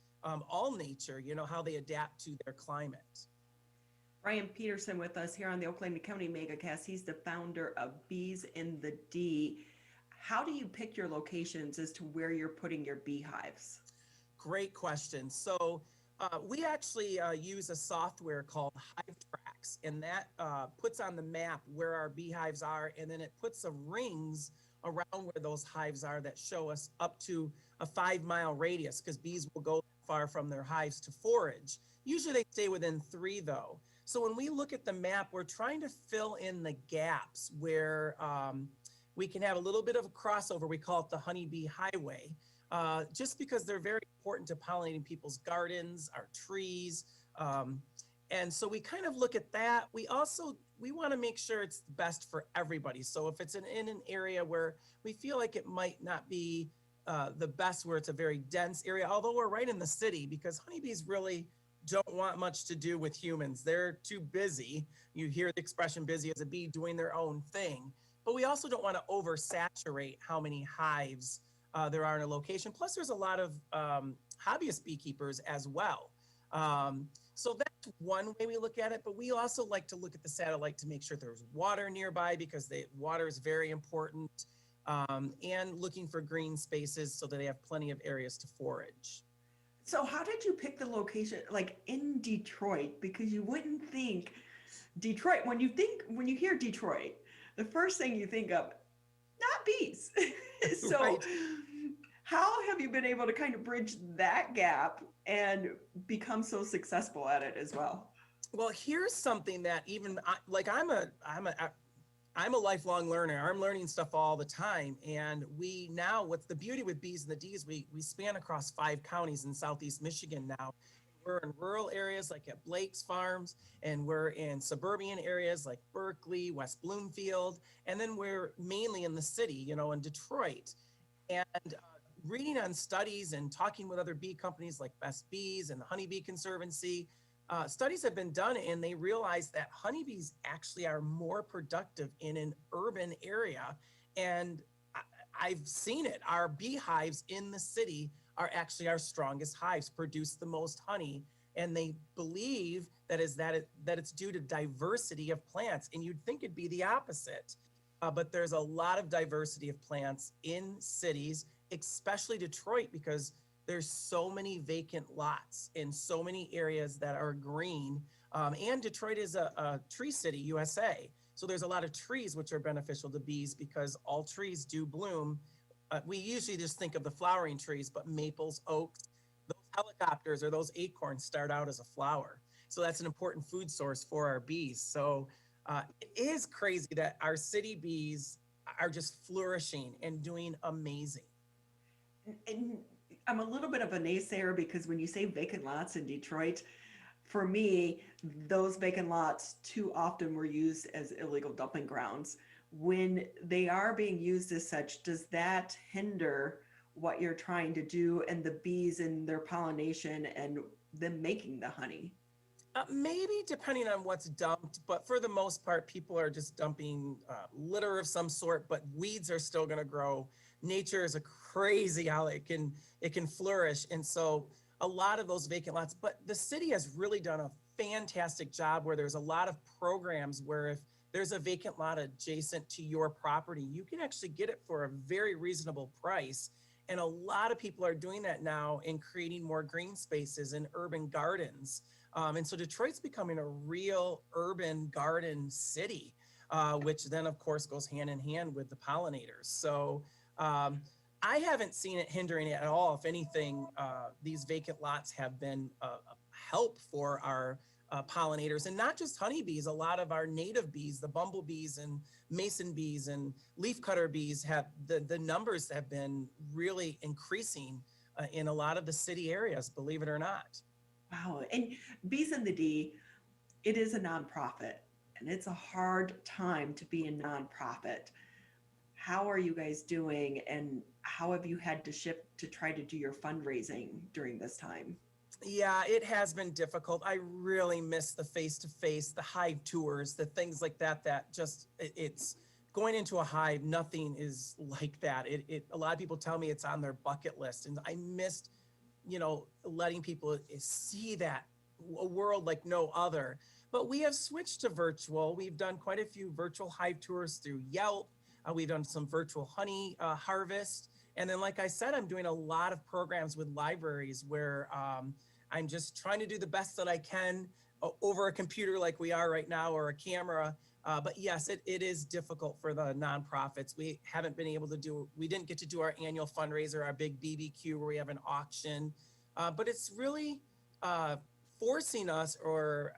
all nature, how they adapt to their climate. Brian Peterson with us here on the Oakland County Megacast. He's the founder of Bees in the D. How do you pick your locations as to where you're putting your beehives? Great question. So we actually use a software called HiveTrax, and that puts on the map where our beehives are, and then it puts some rings around where those hives are that show us up to a 5-mile radius, because bees will go far from their hives to forage. Usually they stay within 3 though. So when we look at the map, we're trying to fill in the gaps where we can have a little bit of a crossover. We call it the honeybee highway, just because they're very important to pollinating people's gardens, our trees. And so we kind of look at that. We want to make sure it's best for everybody. So if it's in an area where we feel like it might not be the best, where it's a very dense area, although we're right in the city, because honeybees really don't want much to do with humans. They're too busy. You hear the expression busy as a bee, doing their own thing. But we also don't want to oversaturate how many hives there are in a location. Plus, there's a lot of hobbyist beekeepers as well. So that's one way we look at it. But we also like to look at the satellite to make sure there's water nearby, because water is very important. And looking for green spaces so that they have plenty of areas to forage. So how did you pick the location, like in Detroit? Because you wouldn't think Detroit, when you hear Detroit, the first thing you think of, not bees. So right. How have you been able to kind of bridge that gap and become so successful at it as well? Well, here's something that even I'm a lifelong learner. I'm learning stuff all the time. And what's the beauty with Bees and the Ds, we span across 5 counties in Southeast Michigan now. we're in rural areas like at Blake's Farms, and we're in suburban areas like Berkeley, West Bloomfield, and then we're mainly in the city, you know, in Detroit. And reading on studies and talking with other bee companies like Best Bees and the Honeybee Conservancy, studies have been done and they realize that honeybees actually are more productive in an urban area. And I've seen it. Our beehives in the city are actually our strongest hives, produce the most honey. And they believe that it's due to diversity of plants. And you'd think it'd be the opposite. But there's a lot of diversity of plants in cities, especially Detroit, because there's so many vacant lots in so many areas that are green. And Detroit is a tree city, USA. So there's a lot of trees which are beneficial to bees because all trees do bloom. We usually just think of the flowering trees, but maples, oaks, those helicopters or those acorns start out as a flower. So that's an important food source for our bees. So it is crazy that our city bees are just flourishing and doing amazing. And I'm a little bit of a naysayer because when you say vacant lots in Detroit, for me, those vacant lots too often were used as illegal dumping grounds. When they are being used as such, does that hinder what you're trying to do and the bees and their pollination and them making the honey? Maybe depending on what's dumped, but for the most part, people are just dumping litter of some sort, but weeds are still going to grow. Nature is a crazy how it can flourish. And so a lot of those vacant lots, but the city has really done a fantastic job where there's a lot of programs where if there's a vacant lot adjacent to your property, you can actually get it for a very reasonable price. And a lot of people are doing that now in creating more green spaces and urban gardens. And so Detroit's becoming a real urban garden city, which then of course goes hand in hand with the pollinators. So I haven't seen it hindering it at all. If anything, these vacant lots have been a help for our pollinators, and not just honeybees. A lot of our native bees, the bumblebees and mason bees and leafcutter bees, have the numbers have been really increasing in a lot of the city areas, believe it or not. Wow. And Bees in the D, it is a nonprofit, and it's a hard time to be a nonprofit. How are you guys doing, and how have you had to shift to try to do your fundraising during this time? Yeah, it has been difficult. I really miss the face-to-face, the hive tours, the things like that, it's going into a hive. Nothing is like that. A lot of people tell me it's on their bucket list, and I missed, letting people see that, a world like no other. But we have switched to virtual. We've done quite a few virtual hive tours through Yelp. We've done some virtual honey harvest. And then, like I said, I'm doing a lot of programs with libraries where I'm just trying to do the best that I can over a computer like we are right now, or a camera. But yes, it is difficult for the nonprofits. We didn't get to do our annual fundraiser, our big BBQ where we have an auction. But it's really forcing us, or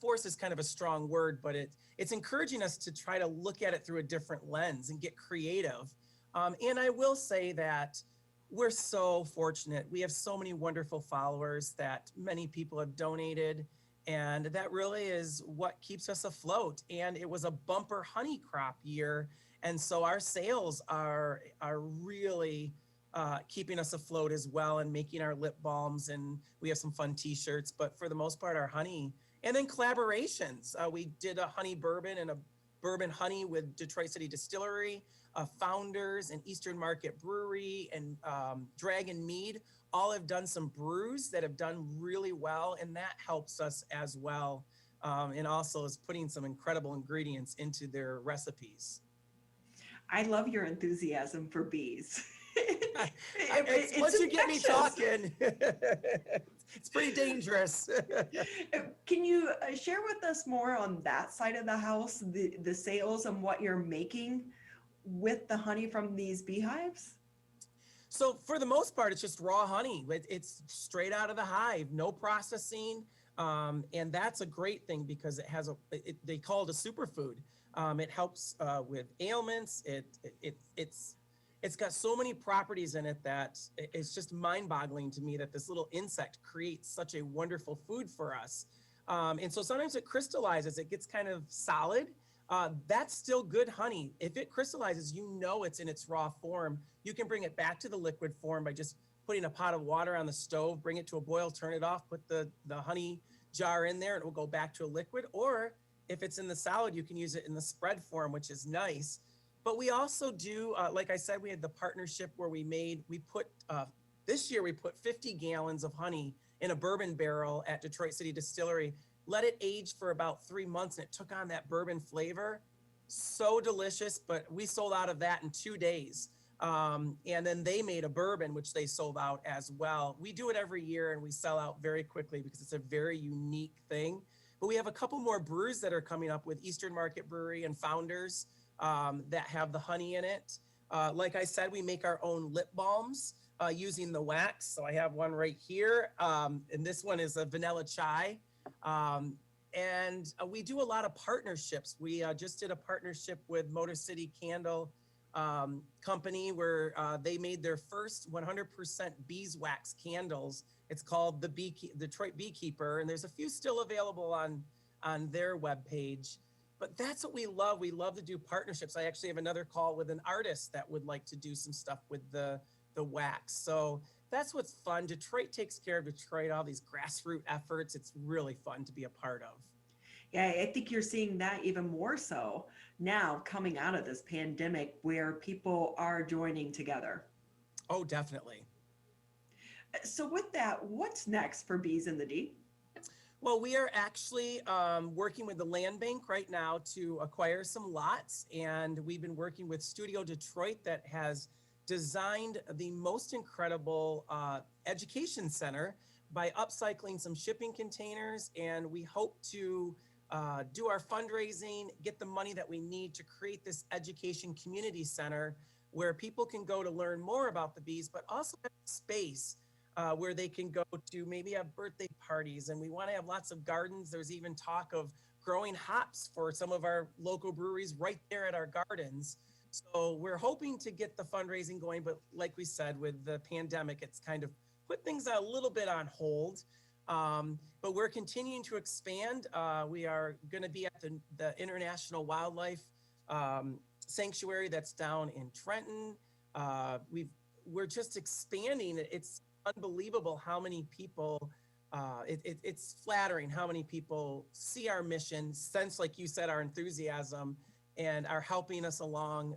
force is kind of a strong word, but it's encouraging us to try to look at it through a different lens and get creative. And I will say that we're so fortunate. We have so many wonderful followers that many people have donated, and that really is what keeps us afloat. And it was a bumper honey crop year, and so our sales are really keeping us afloat as well, and making our lip balms, and we have some fun t-shirts. But for the most part, our honey, and then collaborations. We did a honey bourbon and a bourbon honey with Detroit City Distillery, Founders and Eastern Market Brewery, and Dragon Mead. All have done some brews that have done really well, and that helps us as well. And also is putting some incredible ingredients into their recipes. I love your enthusiasm for bees. Once you get me talking, it's pretty dangerous. Can you share with us more on that side of the house, the sales and what you're making with the honey from these beehives? So for the most part, it's just raw honey. It's straight out of the hive, no processing. And that's a great thing because it has they call it a superfood. It helps with ailments. It's got so many properties in it that it's just mind-boggling to me that this little insect creates such a wonderful food for us. And so sometimes it crystallizes, it gets kind of solid. That's still good honey. If it crystallizes, you know it's in its raw form. You can bring it back to the liquid form by just putting a pot of water on the stove, bring it to a boil, turn it off, put the honey jar in there, and it will go back to a liquid. Or if it's in the solid, you can use it in the spread form, which is nice. But we also do, like I said, we had the partnership where this year we put 50 gallons of honey in a bourbon barrel at Detroit City Distillery, let it age for about 3 months, and it took on that bourbon flavor. So delicious, but we sold out of that in 2 days. And then they made a bourbon, which they sold out as well. We do it every year and we sell out very quickly because it's a very unique thing. But we have a couple more brews that are coming up with Eastern Market Brewery and Founders that have the honey in it. Like I said, we make our own lip balms using the wax. So I have one right here. And this one is a vanilla chai. And we do a lot of partnerships. We just did a partnership with Motor City Candle company where they made their first 100% beeswax candles. It's called the Detroit Beekeeper, and there's a few still available on their webpage. But that's what we love. We love to do partnerships. I actually have another call with an artist that would like to do some stuff with the wax. So that's what's fun. Detroit takes care of Detroit, all these grassroots efforts. It's really fun to be a part of. Yeah, I think you're seeing that even more so now coming out of this pandemic where people are joining together. Oh, definitely. So with that, what's next for Bees in the D? Well, we are actually working with the land bank right now to acquire some lots. And we've been working with Studio Detroit that has designed the most incredible education center by upcycling some shipping containers. And we hope to do our fundraising, get the money that we need to create this education community center where people can go to learn more about the bees, but also have space where they can go to maybe have birthday parties. And we want to have lots of gardens. There's even talk of growing hops for some of our local breweries right there at our gardens. So we're hoping to get the fundraising going, but like we said, with the pandemic, it's kind of put things a little bit on hold. But we're continuing to expand. We are going to be at the International Wildlife Sanctuary that's down in Trenton. We're just expanding. It's unbelievable how many people, it's flattering how many people see our mission, sense, like you said, our enthusiasm, and are helping us along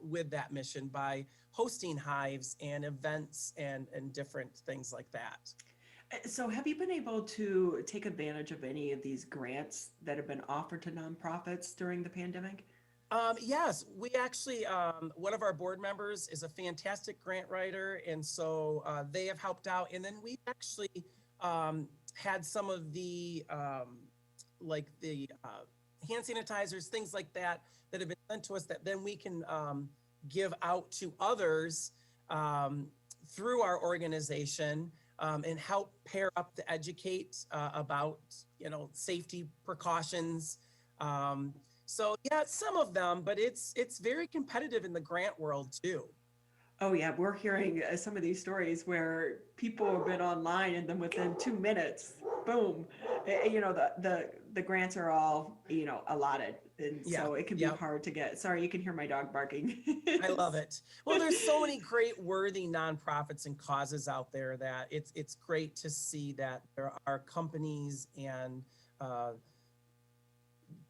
with that mission by hosting hives and events and different things like that. So have you been able to take advantage of any of these grants that have been offered to nonprofits during the pandemic? Yes, we actually, one of our board members is a fantastic grant writer, and so they have helped out. And then we actually had some of the, like the hand sanitizers, things like that, that have been sent to us that then we can give out to others through our organization and help pair up to educate about, safety precautions. So yeah, some of them, but it's very competitive in the grant world too. Oh yeah, we're hearing some of these stories where people have been online and then within 2 minutes, boom, the grants are all, allotted. And so it can be hard to get. Sorry, you can hear my dog barking. I love it. Well, there's so many great worthy nonprofits and causes out there that it's great to see that there are companies and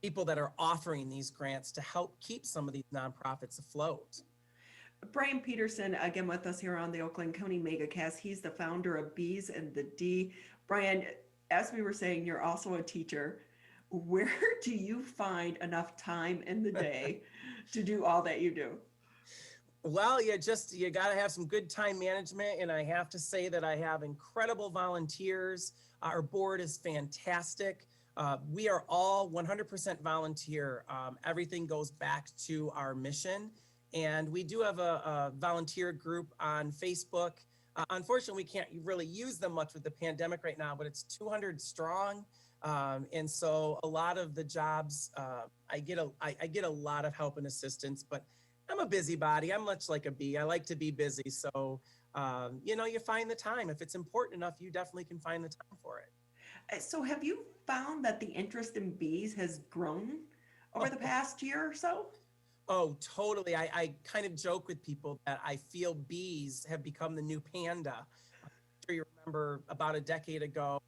people that are offering these grants to help keep some of these nonprofits afloat. Brian Peterson, again with us here on the Oakland County Megacast. He's the founder of Bees in the D. Brian, as we were saying, you're also a teacher. Where do you find enough time in the day to do all that you do? Well, you got to have some good time management. And I have to say that I have incredible volunteers. Our board is fantastic. We are all 100% volunteer. Everything goes back to our mission. And we do have a volunteer group on Facebook. Unfortunately, we can't really use them much with the pandemic right now, but it's 200 strong. And so a lot of the jobs, I get a lot of help and assistance, but I'm a busybody. I'm much like a bee. I like to be busy. So, you find the time. If it's important enough, you definitely can find the time for it. So have you found that the interest in bees has grown over the past year or so? Oh, totally. I kind of joke with people that I feel bees have become the new panda. I'm sure you remember about a decade ago,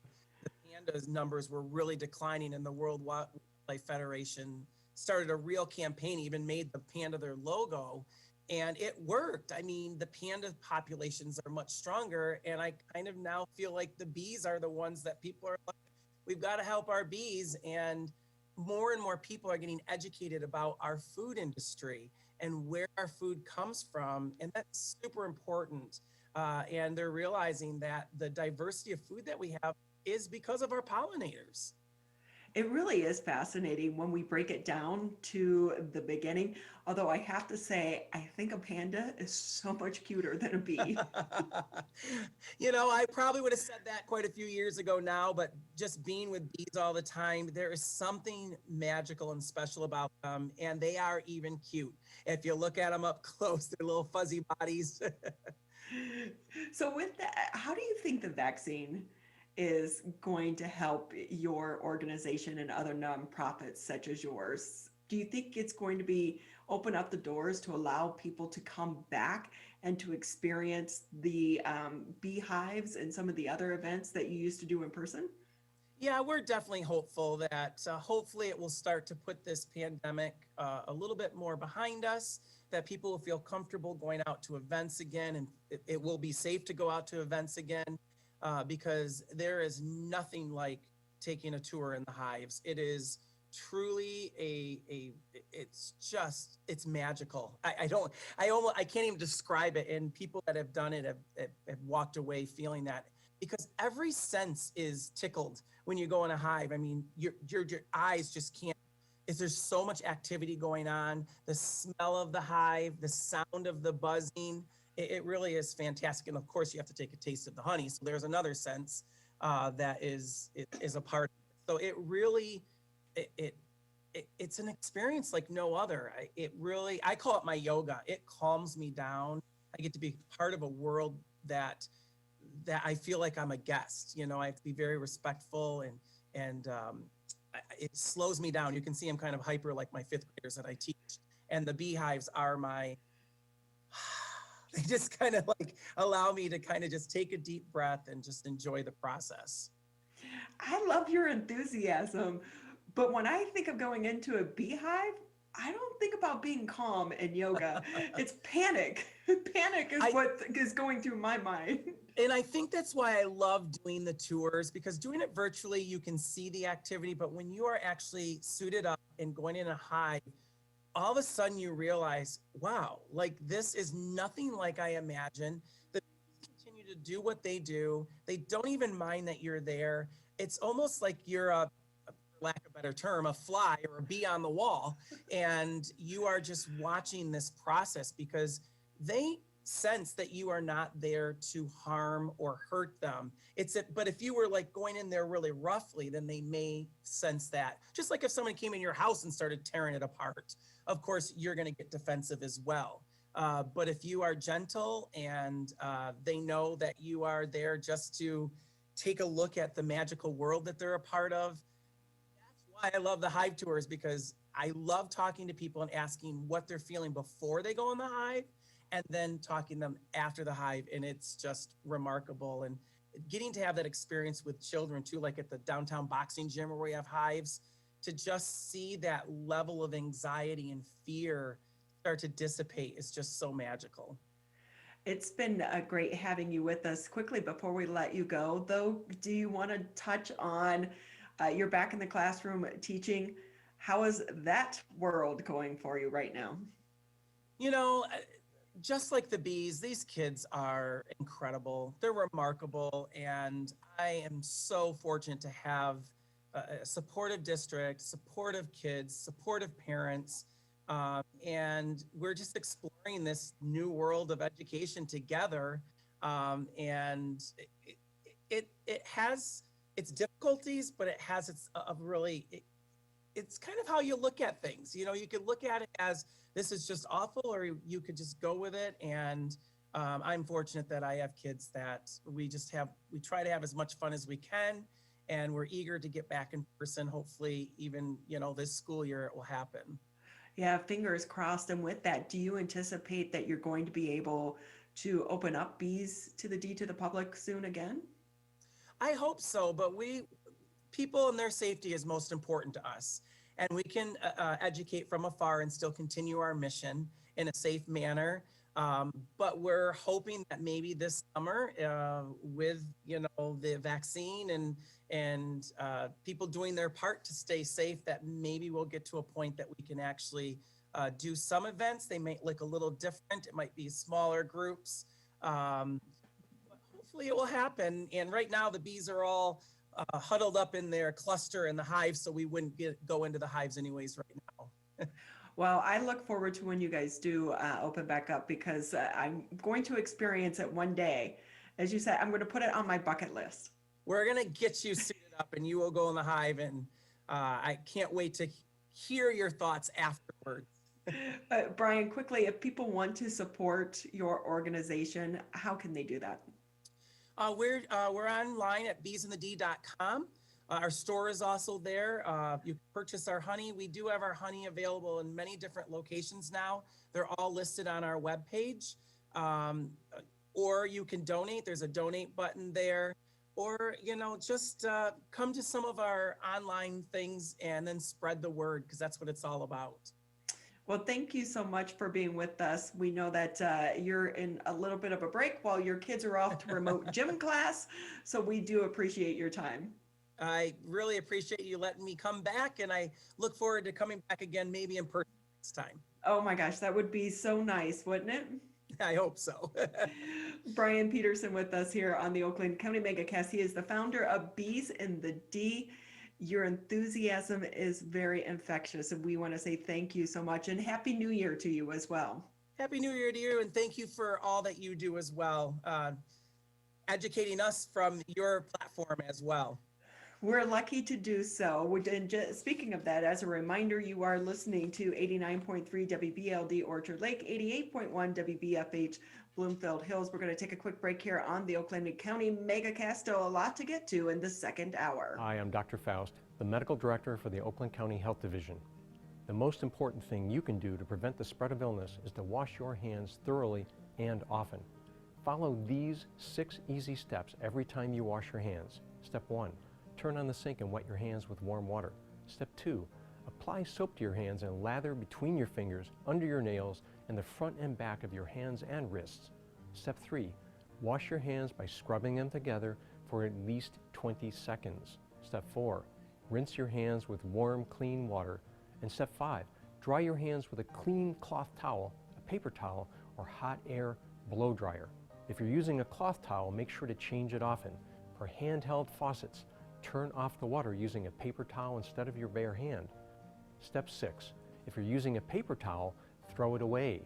the pandas numbers were really declining, and the World Wildlife Federation started a real campaign, even made the panda their logo, and it worked. I mean, the panda populations are much stronger, and I kind of now feel like the bees are the ones that people are like, we've got to help our bees. And more people are getting educated about our food industry and where our food comes from. And that's super important. And they're realizing that the diversity of food that we have is because of our pollinators. It really is fascinating when we break it down to the beginning. Although I have to say, I think a panda is so much cuter than a bee. I probably would have said that quite a few years ago now, but just being with bees all the time, there is something magical and special about them, and they are even cute. If you look at them up close, they're little fuzzy bodies. So with that, how do you think the vaccine is going to help your organization and other nonprofits such as yours? Do you think it's going to open up the doors to allow people to come back and to experience the beehives and some of the other events that you used to do in person? Yeah, we're definitely hopeful that hopefully it will start to put this pandemic a little bit more behind us, that people will feel comfortable going out to events again, and it will be safe to go out to events again. Because there is nothing like taking a tour in the hives. It is truly it's magical. I can't even describe it. And people that have done it have walked away feeling that, because every sense is tickled when you go in a hive. I mean, your eyes just can't. There's so much activity going on. The smell of the hive, the sound of the buzzing. It really is fantastic. And of course, you have to take a taste of the honey. So there's another sense that is a part of it. So it really, it's an experience like no other. I call it my yoga. It calms me down. I get to be part of a world that I feel like I'm a guest. I have to be very respectful, and it slows me down. You can see I'm kind of hyper like my fifth graders that I teach. And the beehives are they just kind of like allow me to kind of just take a deep breath and just enjoy the process. I love your enthusiasm, but when I think of going into a beehive, I don't think about being calm and yoga. It's panic. Panic is what is going through my mind. And I think that's why I love doing the tours, because doing it virtually, you can see the activity, but when you are actually suited up and going in a hive, all of a sudden you realize, wow, like this is nothing like I imagined. The bees continue to do what they do. They don't even mind that you're there. It's almost like you're for lack of a better term, a fly or a bee on the wall. And you are just watching this process, because they sense that you are not there to harm or hurt them. But if you were like going in there really roughly, then they may sense that. Just like if someone came in your house and started tearing it apart, of course, you're going to get defensive as well. But if you are gentle and they know that you are there just to take a look at the magical world that they're a part of, that's why I love the hive tours, because I love talking to people and asking what they're feeling before they go in the hive, and then talking to them after the hive. And it's just remarkable. And getting to have that experience with children too, like at the downtown boxing gym where we have hives, to just see that level of anxiety and fear start to dissipate is just so magical. It's been great having you with us. Quickly, before we let you go, though, do you want to touch on, you're back in the classroom teaching. How is that world going for you right now? Just like the bees, these kids are incredible. They're remarkable. And I am so fortunate to have a supportive district, supportive kids, supportive parents. And we're just exploring this new world of education together. And it has its difficulties, but it has its it's kind of how you look at things. You can look at it as this is just awful, or you could just go with it. And I'm fortunate that I have kids that we try to have as much fun as we can, and we're eager to get back in person. Hopefully even, this school year it will happen. Yeah, fingers crossed. And with that, do you anticipate that you're going to be able to open up Bees to the D to the public soon again? I hope so, but people and their safety is most important to us. And we can educate from afar and still continue our mission in a safe manner. But we're hoping that maybe this summer, with the vaccine and people doing their part to stay safe, that maybe we'll get to a point that we can actually do some events. They might look a little different. It might be smaller groups. But hopefully it will happen. And right now the bees are all huddled up in their cluster in the hive, so we wouldn't go into the hives anyways right now. Well, I look forward to when you guys do open back up, because I'm going to experience it one day. As you said, I'm going to put it on my bucket list. We're going to get you suited up and you will go in the hive, and I can't wait to hear your thoughts afterwards. Brian, quickly, if people want to support your organization, how can they do that? We're online at beesinthed.com. Our store is also there. You can purchase our honey. We do have our honey available in many different locations now. They're all listed on our webpage. Or you can donate. There's a donate button there. Or, just come to some of our online things and then spread the word, because that's what it's all about. Well, thank you so much for being with us. We know that you're in a little bit of a break while your kids are off to remote gym class. So we do appreciate your time. I really appreciate you letting me come back, and I look forward to coming back again, maybe in person next time. Oh my gosh, that would be so nice, wouldn't it? I hope so. Brian Peterson with us here on the Oakland County Megacast. He is the founder of Bees in the D. Your enthusiasm is very infectious, and we want to say thank you so much, and Happy New Year to you as well. Happy New Year to you, and thank you for all that you do as well, educating us from your platform as well. We're lucky to do so. And speaking of that, as a reminder, you are listening to 89.3 WBLD Orchard Lake, 88.1 WBFH Bloomfield Hills. We're going to take a quick break here on the Oakland County Megacast. Still a lot to get to in the second hour. Hi, I'm Dr. Faust, the Medical Director for the Oakland County Health Division. The most important thing you can do to prevent the spread of illness is to wash your hands thoroughly and often. Follow these 6 easy steps every time you wash your hands. Step 1. Turn on the sink and wet your hands with warm water. Step 2. Apply soap to your hands and lather between your fingers, under your nails, and the front and back of your hands and wrists. Step 3. Wash your hands by scrubbing them together for at least 20 seconds. Step 4. Rinse your hands with warm, clean water. And Step 5. Dry your hands with a clean cloth towel, a paper towel, or hot air blow dryer. If you're using a cloth towel, make sure to change it often. For handheld faucets, turn off the water using a paper towel instead of your bare hand. Step 6. If you're using a paper towel, throw it away.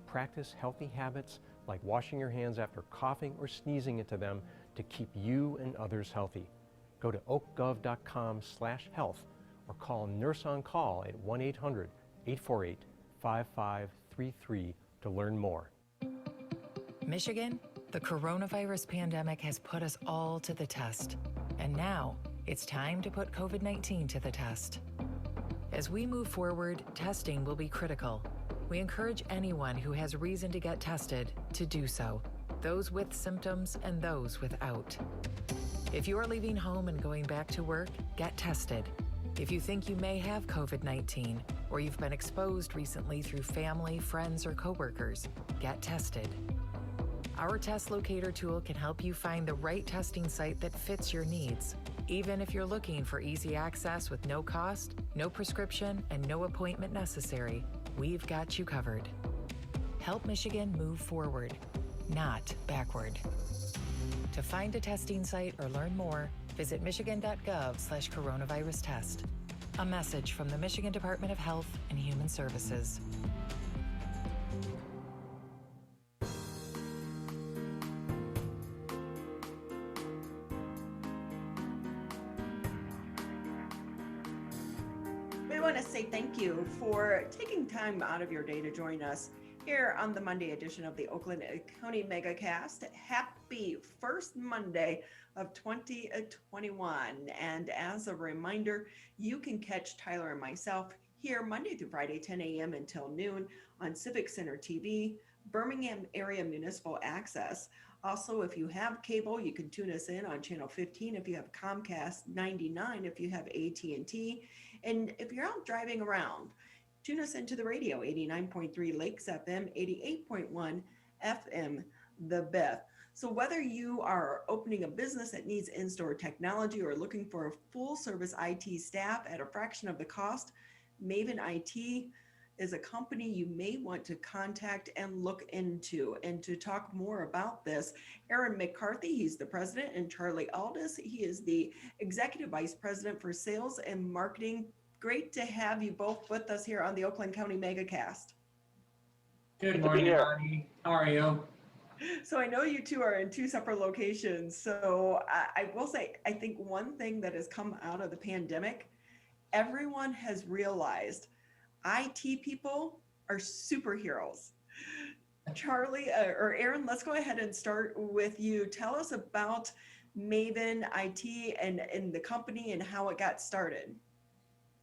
Practice healthy habits like washing your hands after coughing or sneezing into them to keep you and others healthy. Go to oakgov.com/health or call Nurse on Call at 1-800-848-5533 to learn more. Michigan, the coronavirus pandemic has put us all to the test. And now, it's time to put COVID-19 to the test. As we move forward, testing will be critical. We encourage anyone who has reason to get tested to do so, those with symptoms and those without. If you are leaving home and going back to work, get tested. If you think you may have COVID-19 or you've been exposed recently through family, friends, or coworkers, get tested. Our test locator tool can help you find the right testing site that fits your needs. Even if you're looking for easy access with no cost, no prescription, and no appointment necessary, we've got you covered. Help Michigan move forward, not backward. To find a testing site or learn more, visit michigan.gov/coronavirus test. A message from the Michigan Department of Health and Human Services. want to say thank you for taking time out of your day to join us here on the Monday edition of the Oakland County Megacast. Happy first Monday of 2021. And as a reminder, you can catch Tyler and myself here Monday through Friday, 10 a.m. until noon on Civic Center TV, Birmingham Area Municipal Access. Also, if you have cable, you can tune us in on channel 15 if you have Comcast, 99 if you have AT&T. And if you're out driving around, tune us into the radio, 89.3 Lakes FM, 88.1 FM, The Beth. So whether you are opening a business that needs in-store technology or looking for a full-service IT staff at a fraction of the cost, Maven IT is a company you may want to contact and look into. And to talk more about this, Aaron Mccarthy, he's the president, and Charlie Aldis, he is the executive vice president for sales and marketing. Great to have you both with us here on the Oakland County Megacast. Good morning, Bonnie. How are you? So I know you two are in two separate locations. So I will say, I think one thing that has come out of the pandemic, everyone has realized IT people are superheroes. Charlie or Aaron, let's go ahead and start with you. Tell us about Maven IT and the company and how it got started.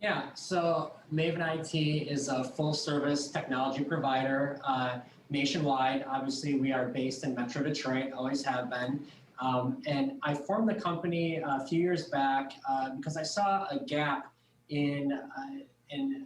Yeah, so Maven IT is a full service technology provider nationwide. Obviously, we are based in Metro Detroit, always have been. And I formed the company a few years back because I saw a gap in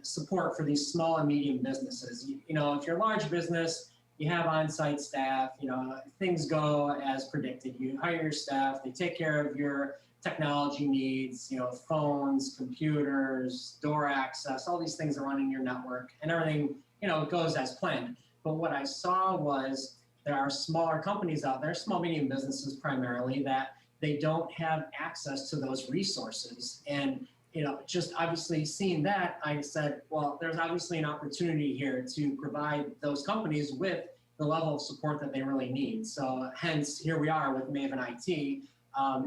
support for these small and medium businesses. You know, if you're a large business, you have on-site staff, you know, things go as predicted. You hire your staff, they take care of your technology needs, you know, phones, computers, door access, all these things are running your network and everything, you know, goes as planned. But what I saw was there are smaller companies out there, small, medium businesses primarily, that they don't have access to those resources. And you know, just obviously seeing that, I said, well, there's obviously an opportunity here to provide those companies with the level of support that they really need. So hence, here we are with Maven IT.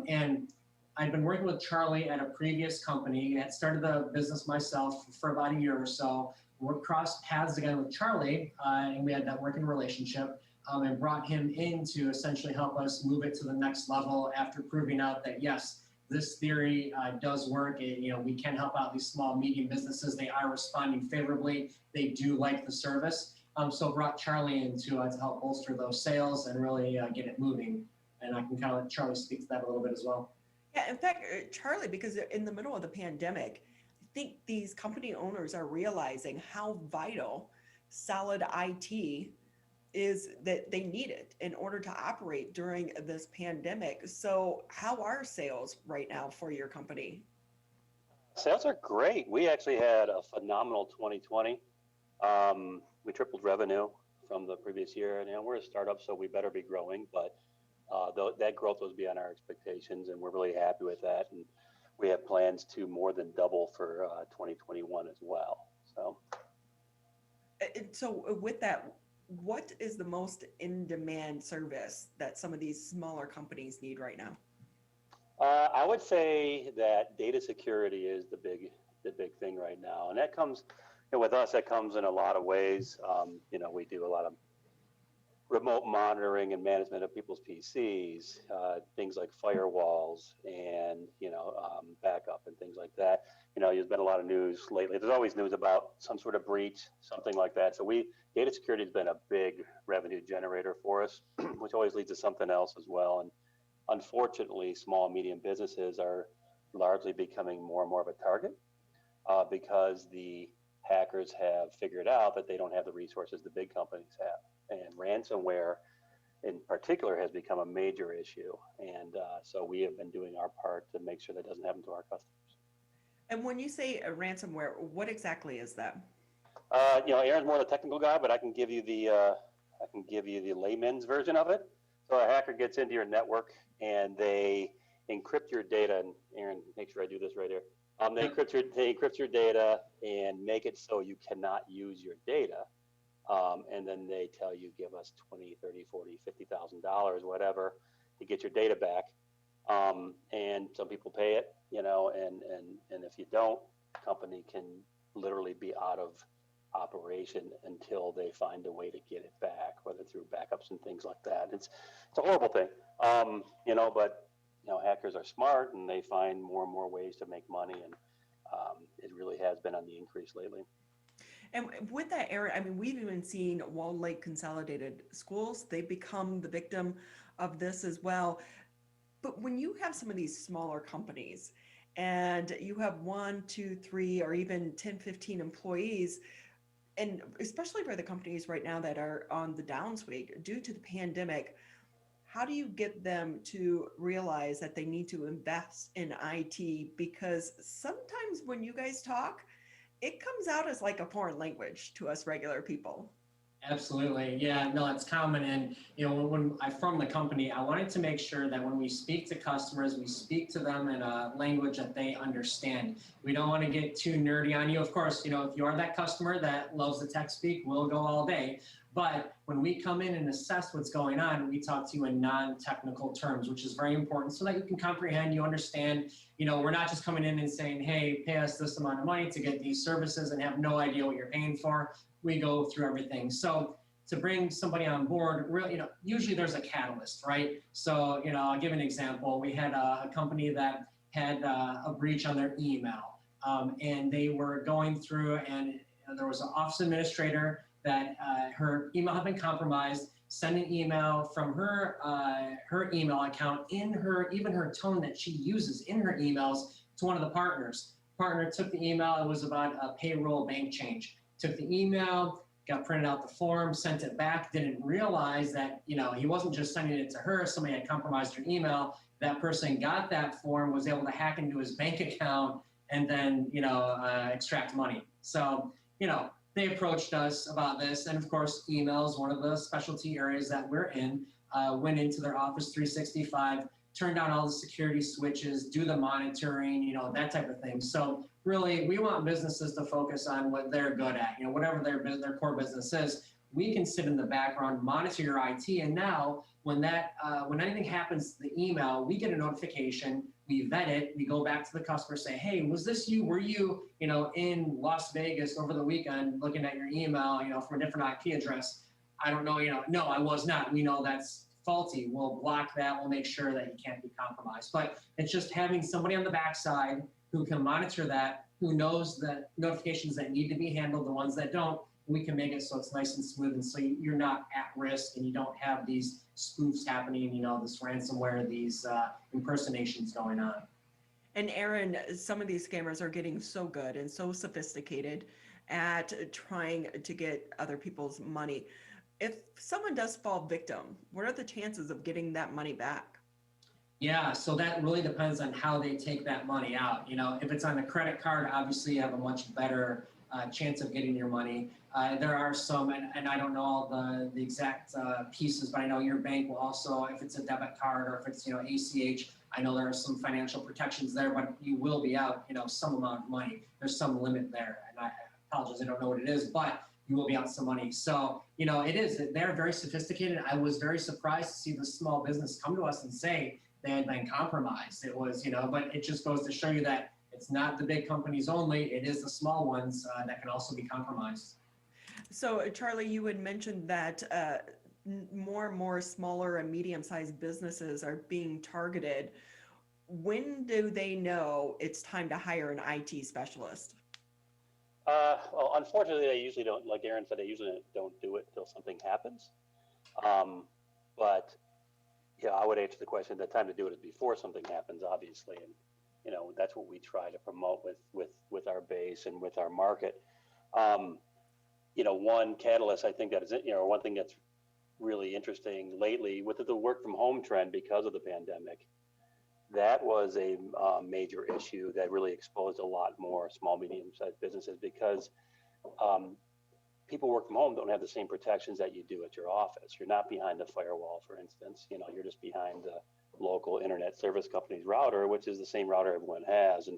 And I'd been working with Charlie at a previous company. I had started the business myself for about a year or so. We crossed paths again with Charlie, and we had that working relationship, and brought him in to essentially help us move it to the next level after proving out that, yes, this theory does work. You know, we can help out these small, medium businesses. They are responding favorably. They do like the service. So brought Charlie in to help bolster those sales and really get it moving. And I can kind of let Charlie speak to that a little bit as well. Yeah, in fact, Charlie, because in the middle of the pandemic, I think these company owners are realizing how vital solid IT is, that they need it in order to operate during this pandemic. So how are sales right now for your company? Sales are great. We actually had a phenomenal 2020. We tripled revenue from the previous year. And, you know, we're a startup, so we better be growing. But that growth was beyond our expectations, and we're really happy with that. And we have plans to more than double for 2021 as well. So with that, what is the most in-demand service that some of these smaller companies need right now? I would say that data security is the big thing right now, and that comes, you know, with us. That comes in a lot of ways. You know, we do a lot of remote monitoring and management of people's PCs, things like firewalls and, you know, backup and things like that. You know, there's been a lot of news lately. There's always news about some sort of breach, something like that. So data security has been a big revenue generator for us, which always leads to something else as well. And unfortunately, small and medium businesses are largely becoming more and more of a target because the hackers have figured out that they don't have the resources the big companies have. And ransomware in particular has become a major issue. And so we have been doing our part to make sure that doesn't happen to our customers. And when you say a ransomware, what exactly is that? You know, Aaron's more the technical guy, but I can give you the layman's version of it. So a hacker gets into your network and they encrypt your data. And Aaron, make sure I do this right here. They encrypt your data and make it so you cannot use your data. And then they tell you, give us $20, $30, $40, $50,000, whatever, to get your data back. And some people pay it, you know, and if you don't, the company can literally be out of operation until they find a way to get it back, whether through backups and things like that. It's a horrible thing, but hackers are smart and they find more and more ways to make money, and it really has been on the increase lately. And with that area, I mean, we've even seen Wall Lake Consolidated Schools, they become the victim of this as well. But when you have some of these smaller companies and you have 1, 2, 3, or even 10, 15 employees, and especially for the companies right now that are on the downswing due to the pandemic, how do you get them to realize that they need to invest in IT? Because sometimes when you guys talk, it comes out as like a foreign language to us regular people. Absolutely. Yeah, no, it's common. And, when I formed the company, I wanted to make sure that when we speak to customers, we speak to them in a language that they understand. We don't want to get too nerdy on you. Of course, if you are that customer that loves the tech speak, we'll go all day. But when we come in and assess what's going on, we talk to you in non-technical terms, which is very important so that you can comprehend, you understand. We're not just coming in and saying, hey, pay us this amount of money to get these services and have no idea what you're paying for. We go through everything. So to bring somebody on board, really, usually there's a catalyst, right? So, I'll give an example. We had a company that had a breach on their email, and they were going through, and there was an office administrator that her email had been compromised, sent an email from her email account even her tone that she uses in her emails to one of the partners. Partner took the email. It was about a payroll bank change. Took the email, got printed out the form, sent it back, didn't realize that, he wasn't just sending it to her. Somebody had compromised her email. That person got that form, was able to hack into his bank account and then, extract money. So, they approached us about this. And of course, email is one of the specialty areas that we're in. Went into their Office 365, turned down all the security switches, do the monitoring, that type of thing. So really, we want businesses to focus on what they're good at, whatever their core business is. We can sit in the background, monitor your IT, and now when anything happens to the email, we get a notification, we vet it, we go back to the customer, say, hey, was this you? Were you, in Las Vegas over the weekend looking at your email, from a different IP address? I don't know, no, I was not. We know that's faulty. We'll block that. We'll make sure that you can't be compromised. But it's just having somebody on the backside who can monitor that, who knows the notifications that need to be handled, the ones that don't. We can make it so it's nice and smooth, and so you're not at risk, and you don't have these spoofs happening, this ransomware, these impersonations going on. And Aaron, some of these scammers are getting so good and so sophisticated at trying to get other people's money. If someone does fall victim, what are the chances of getting that money back? Yeah, so that really depends on how they take that money out. If it's on a credit card, obviously you have a much better chance of getting your money. There are some, and I don't know all the exact pieces, but I know your bank will also, if it's a debit card or if it's, ACH, I know there are some financial protections there, but you will be out, some amount of money. There's some limit there. And I apologize, I don't know what it is, but you will be out some money. So, they're very sophisticated. I was very surprised to see the small business come to us and say they had been compromised. It was, but it just goes to show you that it's not the big companies only, it is the small ones that can also be compromised. So Charlie, you had mentioned that more and more smaller and medium-sized businesses are being targeted. When do they know it's time to hire an IT specialist? Well, unfortunately, they usually don't, like Aaron said, they usually don't do it until something happens. But yeah, I would answer the question, the time to do it is before something happens, obviously. And, that's what we try to promote with our base and with our market. One catalyst, I think that is, one thing that's really interesting lately with the work from home trend because of the pandemic, that was a major issue that really exposed a lot more small, medium-sized businesses because people work from home don't have the same protections that you do at your office. You're not behind a firewall, for instance. You're just behind the local internet service company's router, which is the same router everyone has. And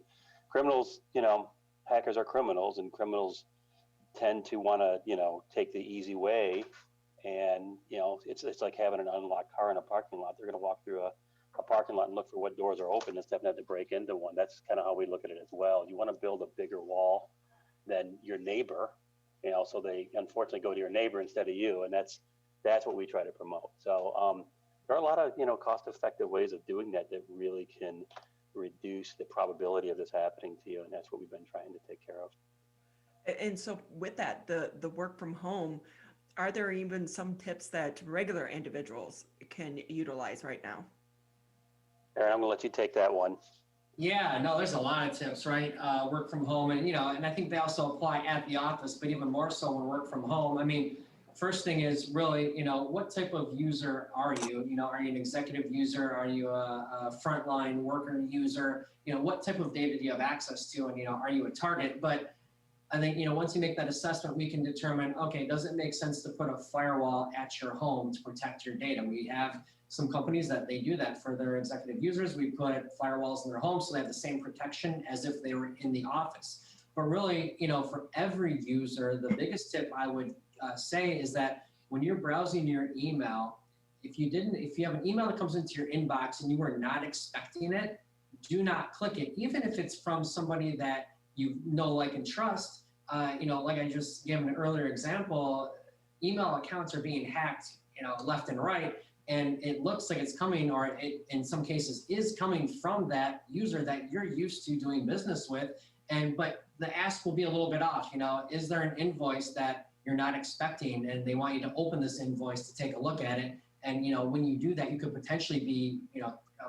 criminals, hackers are criminals, and criminals tend to want to, take the easy way. And, it's like having an unlocked car in a parking lot. They're going to walk through a parking lot and look for what doors are open instead of having to break into one. That's kind of how we look at it as well. You want to build a bigger wall than your neighbor, so they unfortunately go to your neighbor instead of you, and that's what we try to promote. So there are a lot of cost-effective ways of doing that really can reduce the probability of this happening to you, and that's what we've been trying to take care of. And so with that, the work from home, are there even some tips that regular individuals can utilize right now? Aaron, I'm gonna let you take that one. Yeah, no, there's a lot of tips, right? Work from home, and and I think they also apply at the office, but even more so when work from home. I mean, first thing is really, what type of user are you? Are you an executive user? Are you a frontline worker user? What type of data do you have access to? And are you a target? But I think, once you make that assessment, we can determine, okay, does it make sense to put a firewall at your home to protect your data? We have some companies that they do that for their executive users. We put firewalls in their homes so they have the same protection as if they were in the office. But really, for every user, the biggest tip I would say is that when you're browsing your email, if you have an email that comes into your inbox and you are not expecting it, do not click it, even if it's from somebody that you know, like, and trust. Like I just gave an earlier example, email accounts are being hacked, left and right, and it looks like it's coming, or it in some cases is coming from that user that you're used to doing business with. But the ask will be a little bit off. Is there an invoice that you're not expecting, and they want you to open this invoice to take a look at it? And when you do that, you could potentially be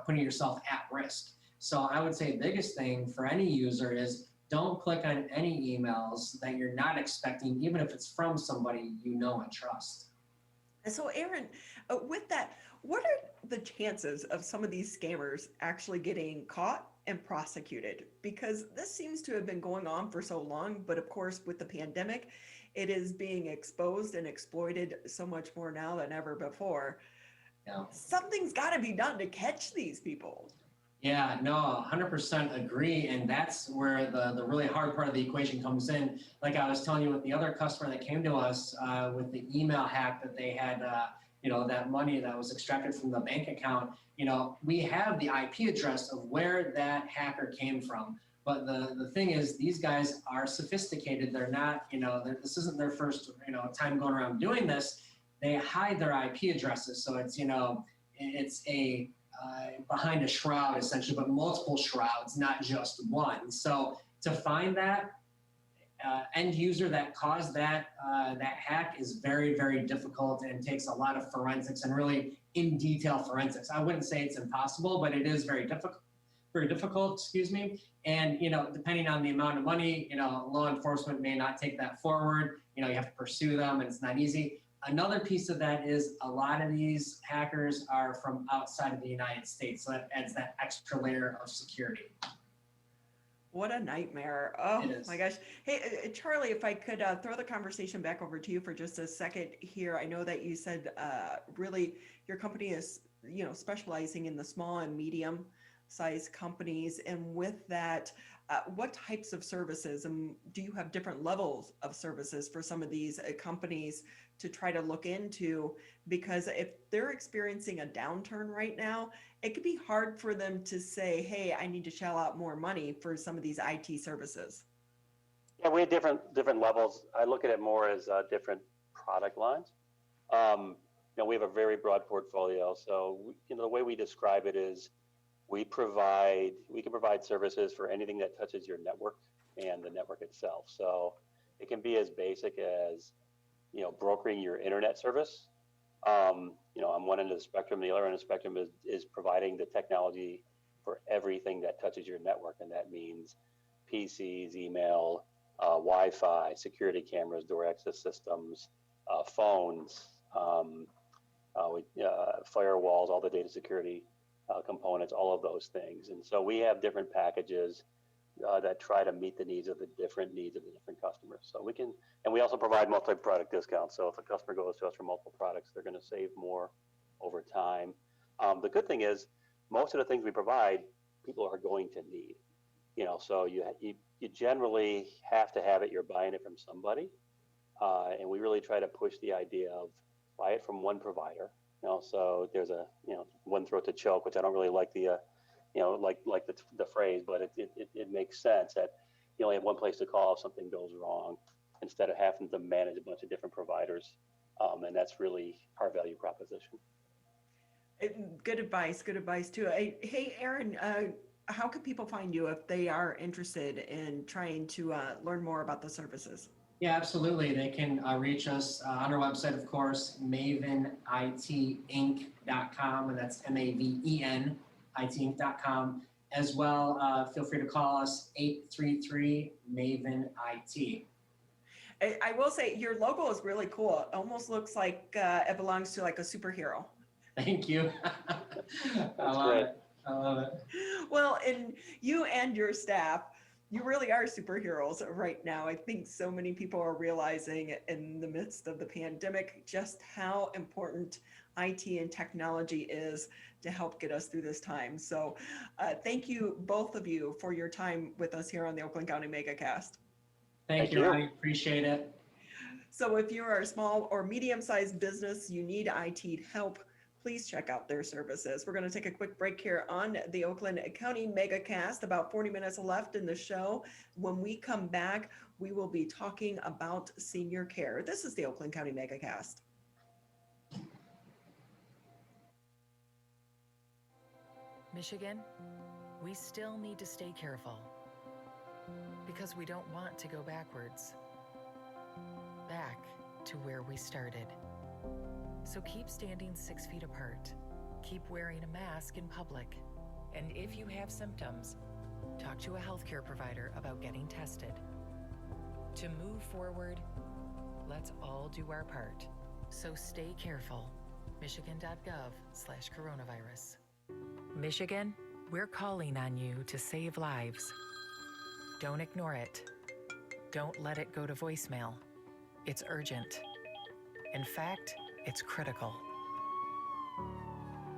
putting yourself at risk. So I would say the biggest thing for any user is don't click on any emails that you're not expecting, even if it's from somebody you know and trust. And so Aaron, with that, what are the chances of some of these scammers actually getting caught and prosecuted? Because this seems to have been going on for so long, but of course with the pandemic, it is being exposed and exploited so much more now than ever before. Yeah. Something's got to be done to catch these people. Yeah, no, 100% agree. And that's where the really hard part of the equation comes in. Like I was telling you with the other customer that came to us with the email hack that they had, that money that was extracted from the bank account, we have the IP address of where that hacker came from. But the thing is, these guys are sophisticated. They're not, this isn't their first, time going around doing this. They hide their IP addresses. So it's, it's a behind a shroud essentially, but multiple shrouds, not just one. So to find that end user that caused that hack is very, very difficult and takes a lot of forensics and really in detail forensics. I wouldn't say it's impossible, but it is very difficult, excuse me. And, depending on the amount of money, law enforcement may not take that forward. You have to pursue them and it's not easy. Another piece of that is a lot of these hackers are from outside of the United States. So that adds that extra layer of security. What a nightmare. Oh my gosh. Hey, Charlie, if I could throw the conversation back over to you for just a second here. I know that you said really your company is, specializing in the small and medium sized companies. And with that, what types of services, and do you have different levels of services for some of these companies to try to look into? Because if they're experiencing a downturn right now, it could be hard for them to say, hey, I need to shell out more money for some of these IT services. Yeah, we have different levels. I look at it more as different product lines. We have a very broad portfolio. So, the way we describe it is we can provide services for anything that touches your network and the network itself. So it can be as basic as, brokering your internet service. On one end of the spectrum, the other end of the spectrum is providing the technology for everything that touches your network. And that means PCs, email, Wi-Fi, security cameras, door access systems, phones, firewalls, all the data security components, all of those things. And so we have different packages that try to meet the needs of the different customers. So we also provide multi-product discounts. So if a customer goes to us for multiple products, they're going to save more over time. The good thing is most of the things we provide, people are going to need. So you generally have to have it. You're buying it from somebody, and we really try to push the idea of buy it from one provider. So there's one throat to choke, which I don't really like the phrase, but it makes sense that you only have one place to call if something goes wrong, instead of having to manage a bunch of different providers. And that's really our value proposition. Good advice too. Hey, Aaron, how can people find you if they are interested in trying to learn more about the services? Yeah, absolutely. They can reach us on our website, of course, mavenitinc.com, and that's MAVEN, itinc.com. As well, feel free to call us, 833-MAVEN-IT. I will say your logo is really cool. It almost looks like it belongs to like a superhero. Thank you. I love it. Well, and you and your staff, you really are superheroes right now. I think so many people are realizing in the midst of the pandemic just how important IT and technology is to help get us through this time. So thank you, both of you, for your time with us here on the Oakland County Megacast. Thank you. I appreciate it. So if you are a small or medium-sized business, you need IT help, please check out their services. We're going to take a quick break here on the Oakland County Megacast, about 40 minutes left in the show. When we come back, we will be talking about senior care. This is the Oakland County Megacast. Michigan, we still need to stay careful because we don't want to go backwards, back to where we started. So keep standing 6 feet apart, keep wearing a mask in public, and if you have symptoms, talk to a healthcare provider about getting tested. To move forward, let's all do our part. So stay careful. Michigan.gov/coronavirus. Michigan, we're calling on you to save lives. Don't ignore it. Don't let it go to voicemail. It's urgent. In fact, it's critical.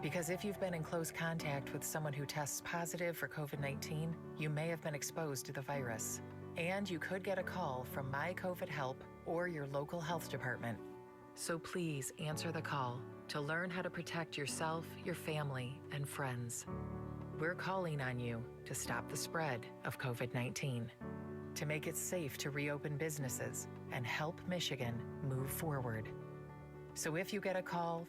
Because if you've been in close contact with someone who tests positive for COVID-19, you may have been exposed to the virus. And you could get a call from My COVID Help or your local health department. So please answer the call to learn how to protect yourself, your family, and friends. We're calling on you to stop the spread of COVID-19, to make it safe to reopen businesses and help Michigan move forward. So if you get a call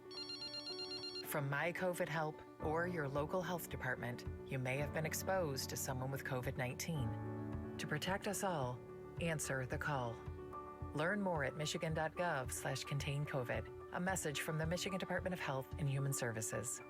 from My COVID Help or your local health department, you may have been exposed to someone with COVID-19. To protect us all, answer the call. Learn more at michigan.gov/contain-COVID. A message from the Michigan Department of Health and Human Services.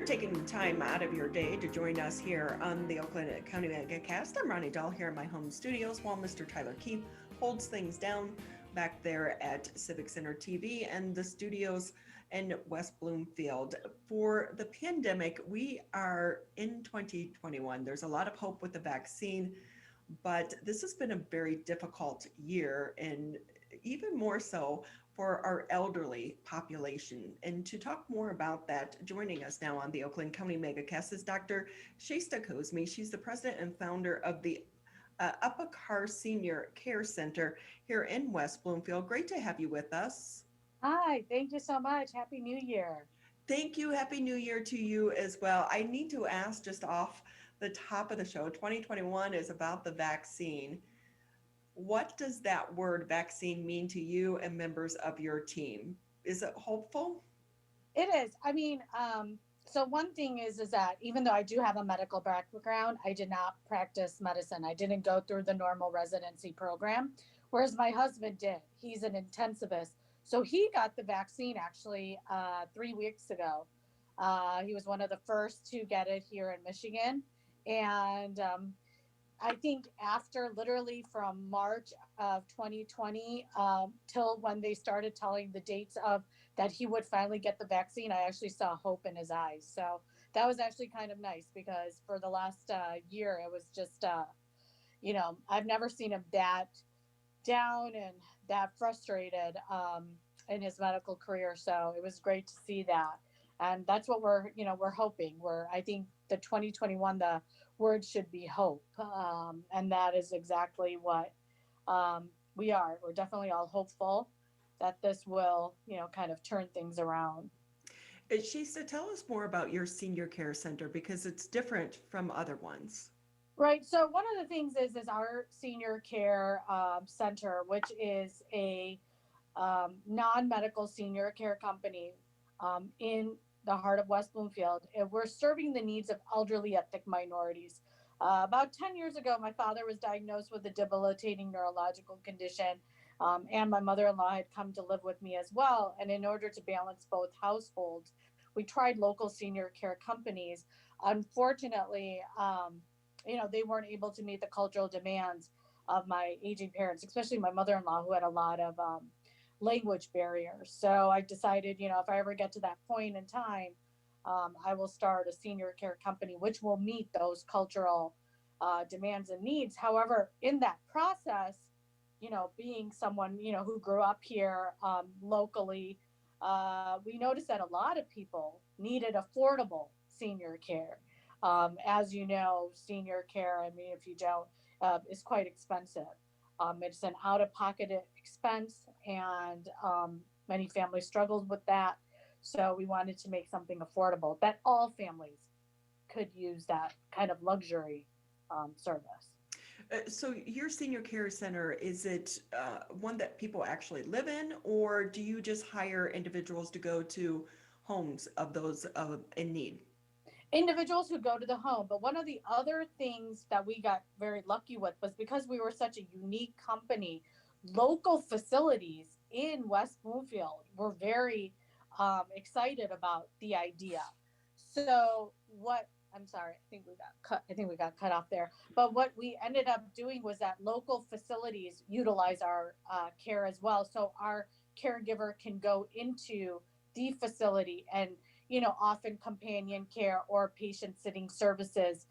Taking time out of your day to join us here on the Oakland County Megacast. I'm Ronnie Dahl here in my home studios while Mr. Tyler Keefe holds things down back there at Civic Center TV and the studios in West Bloomfield. For the pandemic, we are in 2021. There's a lot of hope with the vaccine, but this has been a very difficult year, and even more so for our elderly population. And to talk more about that, joining us now on the Oakland County Megacast is Dr. Shasta Kozmi. She's the president and founder of the Upakar Senior Care Center here in West Bloomfield. Great to have you with us. Hi, thank you so much. Happy New Year. Thank you. Happy New Year to you as well. I need to ask just off the top of the show, 2021 is about the vaccine. What does that word vaccine mean to you and members of your team? Is it hopeful? It is. I mean, so one thing is that even though I do have a medical background, I did not practice medicine. I didn't go through the normal residency program, whereas my husband did. He's an intensivist. So he got the vaccine actually 3 weeks ago. He was one of the first to get it here in Michigan. And I think after literally from March of 2020 till when they started telling the dates of that he would finally get the vaccine, I actually saw hope in his eyes. So that was actually kind of nice because for the last year, it was just, I've never seen him that down and that frustrated in his medical career. So it was great to see that. And that's what we're hoping. I think the 2021, the word should be hope. And that is exactly what We're definitely all hopeful that this will, kind of turn things around. Shista, tell us more about your senior care center because it's different from other ones. Right. So one of the things is our senior care center, which is a non-medical senior care company in the heart of West Bloomfield. And we're serving the needs of elderly ethnic minorities. About 10 years ago, my father was diagnosed with a debilitating neurological condition, and my mother-in-law had come to live with me as well. And in order to balance both households, we tried local senior care companies. Unfortunately, they weren't able to meet the cultural demands of my aging parents, especially my mother-in-law, who had a lot of language barriers. So I decided, if I ever get to that point in time, I will start a senior care company, which will meet those cultural demands and needs. However, in that process, being someone, who grew up here locally, we noticed that a lot of people needed affordable senior care. As you know, senior care, if you don't, is quite expensive. It's an out-of-pocket expense, and many families struggled with that. So we wanted to make something affordable that all families could use, that kind of luxury service. So your senior care center, is it one that people actually live in, or do you just hire individuals to go to homes of those in need? Individuals who go to the home. But one of the other things that we got very lucky with was, because we were such a unique company, local facilities in West Bloomfield were very excited about the idea. So I'm sorry, I think we got cut off there. But what we ended up doing was that local facilities utilize our care as well. So our caregiver can go into the facility and, often companion care or patient sitting services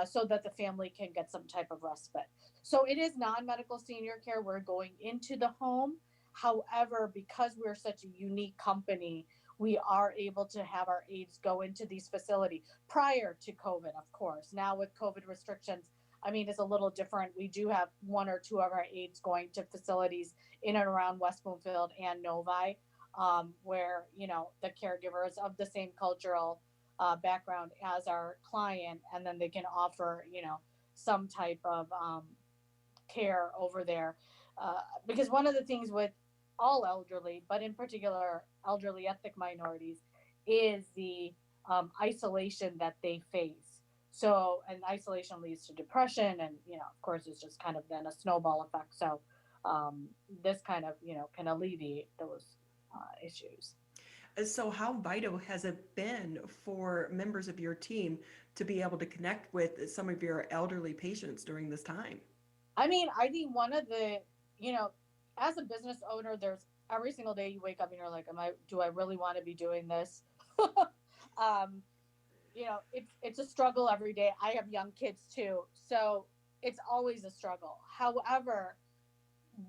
so that the family can get some type of respite. So it is non-medical senior care. We're going into the home. However, because we're such a unique company, we are able to have our aides go into these facilities prior to COVID, of course. Now with COVID restrictions, it's a little different. We do have one or two of our aides going to facilities in and around West Bloomfield and Novi, where, the caregiver is of the same cultural background as our client, and then they can offer, some type of care over there. Because one of the things with all elderly, but in particular elderly ethnic minorities, is the isolation that they face. So, and isolation leads to depression, and of course it's just kind of then a snowball effect. So this kind of can alleviate those issues. So how vital has it been for members of your team to be able to connect with some of your elderly patients during this time? I think one of the, as a business owner, there's every single day you wake up and you're like, do I really want to be doing this? It's a struggle every day. I have young kids too, so it's always a struggle. However,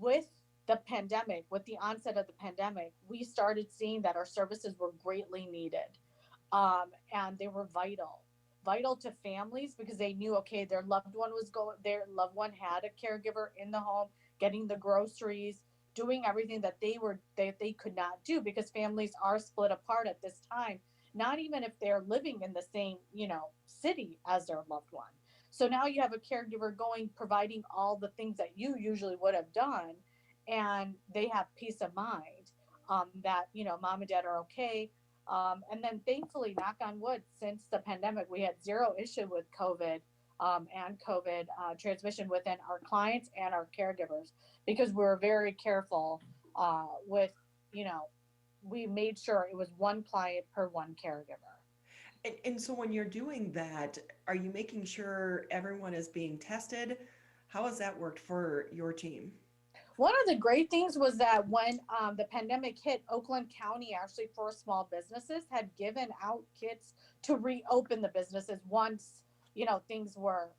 with the pandemic, with the onset of the pandemic, we started seeing that our services were greatly needed, and they were vital to families, because they knew, okay, their loved one had a caregiver in the home, getting the groceries, doing everything that they could not do, because families are split apart at this time, not even if they're living in the same, city as their loved one. So now you have a caregiver providing all the things that you usually would have done, and they have peace of mind that, mom and dad are okay. And then thankfully, knock on wood, since the pandemic, we had zero issue with COVID and COVID transmission within our clients and our caregivers, because we were very careful with, we made sure it was one client per one caregiver. And so when you're doing that, are you making sure everyone is being tested? How has that worked for your team? One of the great things was that when the pandemic hit, Oakland County, actually, for small businesses, had given out kits to reopen the businesses once, things were,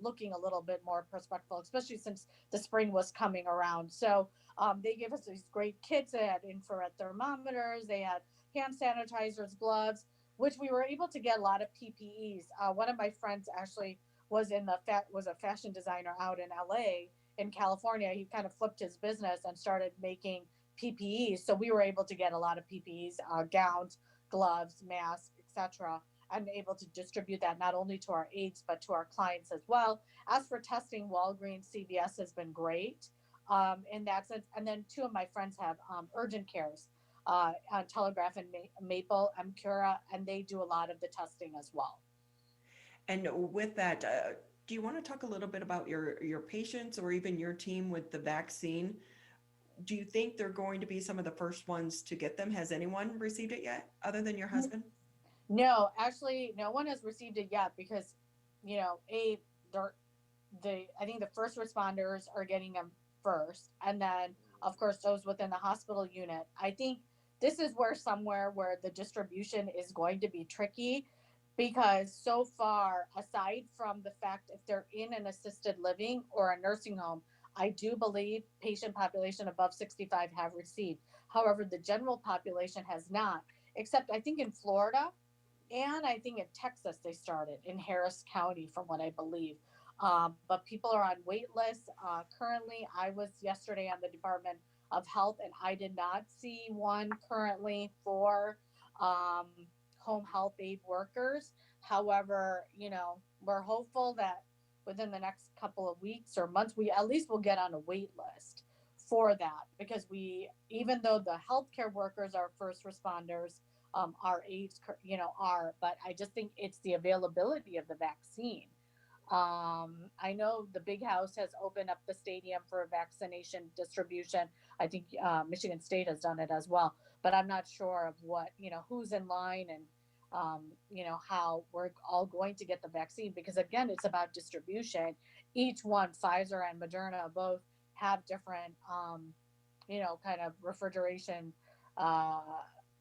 looking a little bit more prospective, especially since the spring was coming around. So they gave us these great kits. They had infrared thermometers, they had hand sanitizers, gloves, which we were able to get a lot of PPEs. One of my friends actually was a fashion designer out in LA, in California, he kind of flipped his business and started making PPEs. So we were able to get a lot of PPEs, gowns, gloves, masks, etc., and able to distribute that not only to our aides but to our clients as well. As for testing, Walgreens, CVS has been great in that sense. And then two of my friends have urgent cares on Telegraph and Maple, Mcura, and they do a lot of the testing as well. And with that, do you want to talk a little bit about your patients or even your team with the vaccine? Do you think they're going to be some of the first ones to get them? Has anyone received it yet other than your husband? No, actually, no one has received it yet because, you know, I think the first responders are getting them first. And then, of course, those within the hospital unit. I think this is somewhere where the distribution is going to be tricky because so far, aside from the fact if they're in an assisted living or a nursing home, I do believe patient population above 65 have received. However, the general population has not, except I think in Florida and I think in Texas they started in Harris County from what I believe. But people are on wait lists. Currently, I was yesterday on the Department of Health and I did not see one currently for home health aid workers. However, you know, we're hopeful that within the next couple of weeks or months, we at least will get on a wait list for that because even though the healthcare workers are first responders, our aides, you know, but I just think it's the availability of the vaccine. I know the Big House has opened up the stadium for vaccination distribution. I think Michigan State has done it as well, but I'm not sure of what, you know, who's in line and, you know, how we're all going to get the vaccine because again, it's about distribution. Each one, Pfizer and Moderna, both have different, you know, kind of refrigeration,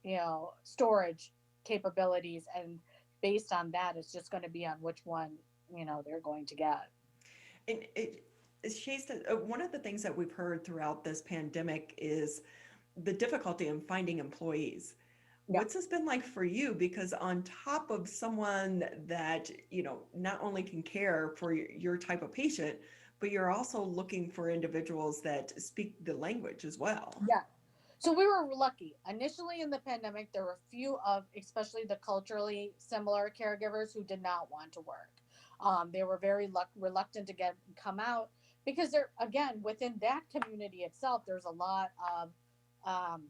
you know, storage capabilities. And based on that, it's just going to be on which one, you know, they're going to get. And one of the things that we've heard throughout this pandemic is the difficulty in finding employees. Yeah. What's this been like for you? Because on top of someone that, you know, not only can care for your type of patient, but you're also looking for individuals that speak the language as well. Yeah. So we were lucky. Initially in the pandemic, there were a few of, especially the culturally similar caregivers who did not want to work. They were very reluctant to come out because they're, again, within that community itself, there's a lot of,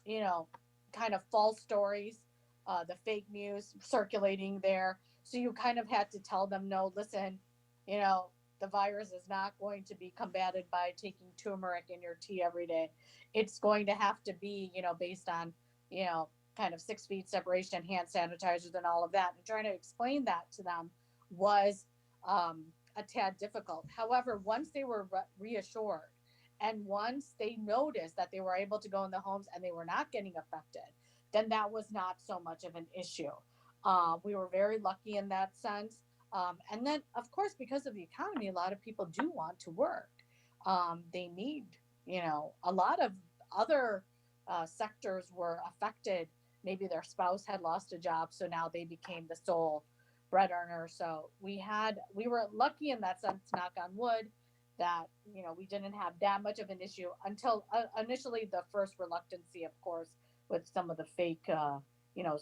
you know, kind of false stories, the fake news circulating there. So you kind of had to tell them, no, listen, you know, the virus is not going to be combated by taking turmeric in your tea every day. It's going to have to be, you know, based on, you know, kind of 6 feet separation, hand sanitizers and all of that. And trying to explain that to them was a tad difficult. However, once they were reassured and once they noticed that they were able to go in the homes and they were not getting affected, then that was not so much of an issue. We were very lucky in that sense. And then, of course, because of the economy, a lot of people do want to work. They need, you know, a lot of other sectors were affected. Maybe their spouse had lost a job, so now they became the sole bread earner. So we were lucky in that sense, knock on wood, that, you know, we didn't have that much of an issue until initially the first reluctancy, of course, with some of the fake, you know,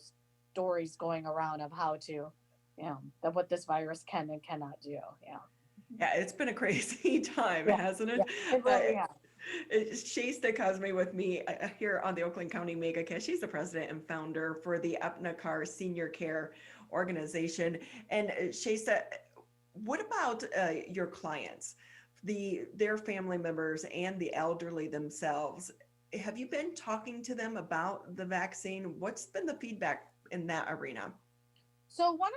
stories going around of how to, you know, what this virus can and cannot do. Yeah. Yeah, it's been a crazy time, hasn't it? Yeah, it really has. Shasta Cosme with me here on the Oakland County Megacast. She's the president and founder for the Epnacar Senior Care Organization. And Shasta, what about your clients, their family members and the elderly themselves? Have you been talking to them about the vaccine? What's been the feedback in that arena? So one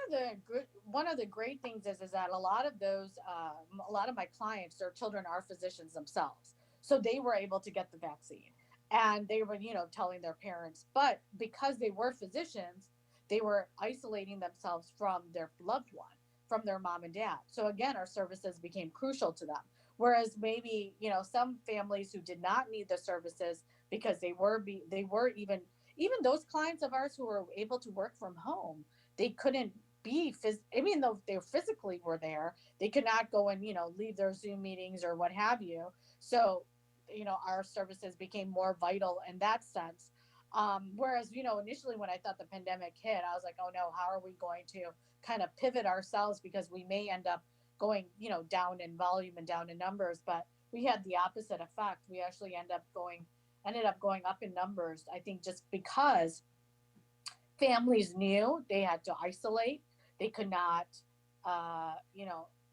of the great things is that a lot of my clients, their children are physicians themselves. So they were able to get the vaccine and they were, you know, telling their parents, but because they were physicians, they were isolating themselves from their loved one, from their mom and dad. So again, our services became crucial to them. Whereas maybe, you know, some families who did not need the services because they were even those clients of ours who were able to work from home, they couldn't be, even though they physically were there, they could not go and, leave their Zoom meetings or what have you. So, our services became more vital in that sense. Whereas, initially when I thought the pandemic hit, I was like, oh no, how are we going to kind of pivot ourselves, because we may end up going, down in volume and down in numbers. But we had the opposite effect. We actually ended up going up in numbers, I think, just because families knew they had to isolate. They could not,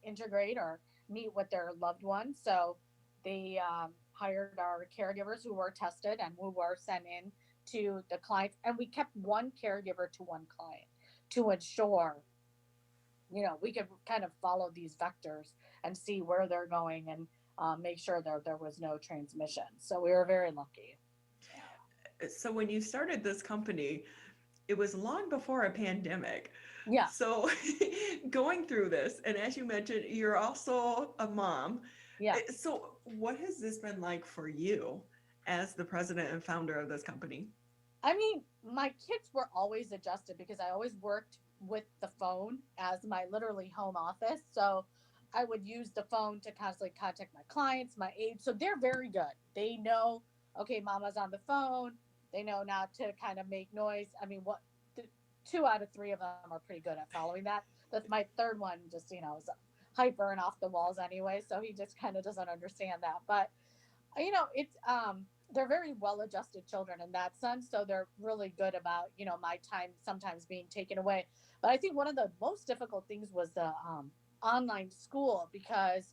integrate or meet with their loved ones. So they hired our caregivers who were tested and who were sent in to the clients. And we kept one caregiver to one client to ensure, we could kind of follow these vectors and see where they're going and make sure that there was no transmission. So we were very lucky. So when you started this company, it was long before a pandemic. Yeah. So going through this, and as you mentioned, you're also a mom. Yeah. So what has this been like for you as the president and founder of this company? I mean, my kids were always adjusted because I always worked with the phone as my literally home office. So I would use the phone to constantly contact my clients, my aides. So they're very good. They know, okay, mama's on the phone. They know not to kind of make noise. I mean, 2 out of 3 of them are pretty good at following that. But my third one just, is hyper and off the walls anyway. So he just kind of doesn't understand that. But, it's, they're very well-adjusted children in that sense. So they're really good about, my time sometimes being taken away. But I think one of the most difficult things was the online school, because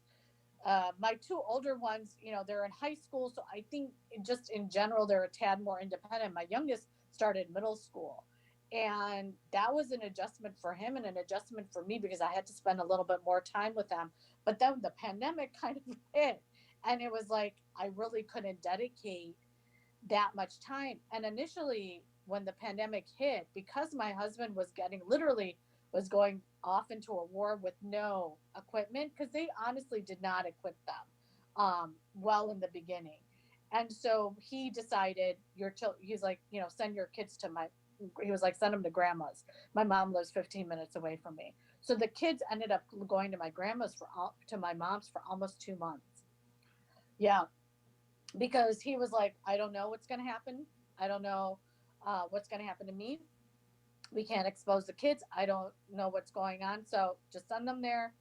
my 2 older ones, they're in high school. So I think just in general, they're a tad more independent. My youngest started middle school. And that was an adjustment for him and an adjustment for me, because I had to spend a little bit more time with them. But then the pandemic kind of hit, and it was like I really couldn't dedicate that much time. And initially, when the pandemic hit, because my husband was going off into a war with no equipment, because they honestly did not equip them well in the beginning. And so he decided, he's like, send your kids to send them to grandma's. My mom lives 15 minutes away from me. So the kids ended up going to my mom's for almost 2 months. Yeah. Because he was like, I don't know what's going to happen. I don't know what's going to happen to me. We can't expose the kids. I don't know what's going on. So just send them there,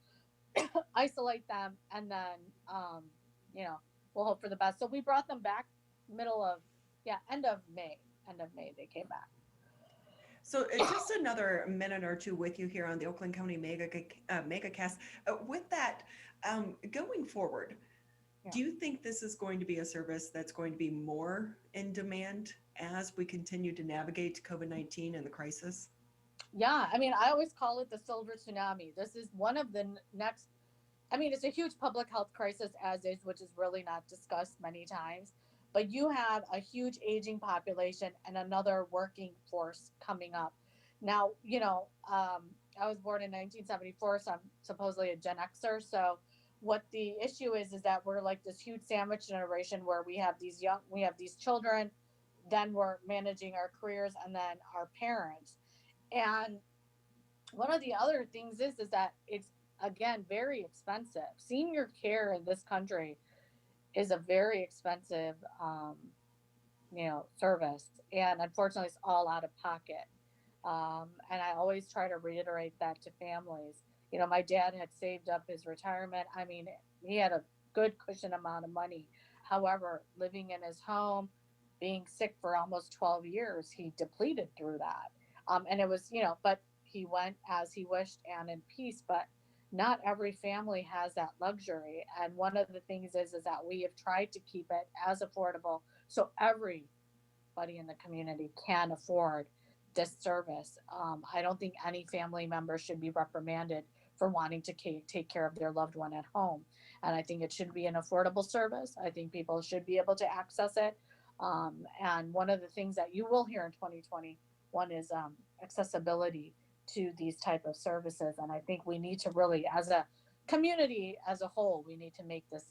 isolate them, and then, we'll hope for the best. So we brought them back end of May they came back. So just another minute or two with you here on the Oakland County Megacast. With that, going forward, do you think this is going to be a service that's going to be more in demand as we continue to navigate COVID-19 and the crisis? Yeah, I mean, I always call it the silver tsunami. This is one of the next, it's a huge public health crisis as is, which is really not discussed many times. But you have a huge aging population and another working force coming up. Now, I was born in 1974, so I'm supposedly a Gen Xer. So what the issue is that we're like this huge sandwich generation where we have these children, then we're managing our careers, and then our parents. And one of the other things is that it's, again, very expensive. Senior care in this country is a very expensive, service. And unfortunately, it's all out of pocket. And I always try to reiterate that to families. My dad had saved up his retirement. I mean, he had a good cushion amount of money. However, living in his home, being sick for almost 12 years, he depleted through that. And it was, but he went as he wished and in peace. But not every family has that luxury. And one of the things is that we have tried to keep it as affordable so everybody in the community can afford this service. I don't think any family member should be reprimanded for wanting to take care of their loved one at home. And I think it should be an affordable service. I think people should be able to access it. And one of the things that you will hear in 2021 is accessibility to these type of services. And I think we need to really, as a community as a whole, we need to make this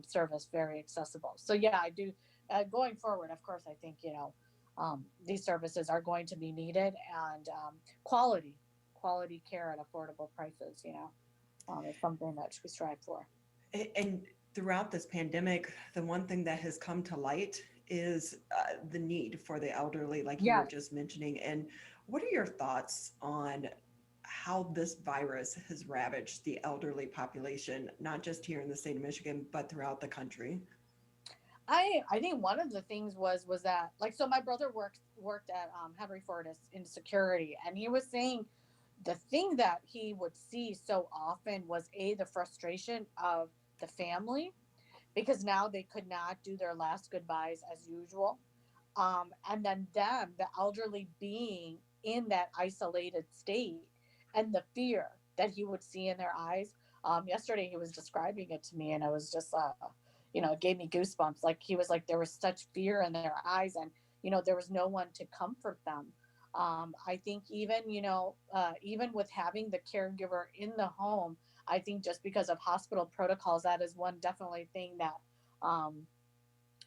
service very accessible. So yeah, I do, going forward, of course, I think, these services are going to be needed, and quality quality care at affordable prices, is something that we strive for. And throughout this pandemic, the one thing that has come to light is the need for the elderly, like you were just mentioning. And what are your thoughts on how this virus has ravaged the elderly population, not just here in the state of Michigan, but throughout the country? I think one of the things was that, like, so my brother worked at Henry Ford in security, and he was saying the thing that he would see so often was the frustration of the family, because now they could not do their last goodbyes as usual, and then the elderly being in that isolated state, and the fear that he would see in their eyes. Yesterday he was describing it to me, and I was just it gave me goosebumps. Like, he was like, there was such fear in their eyes, and there was no one to comfort them. I think even with having the caregiver in the home, I think just because of hospital protocols, that is one definitely thing that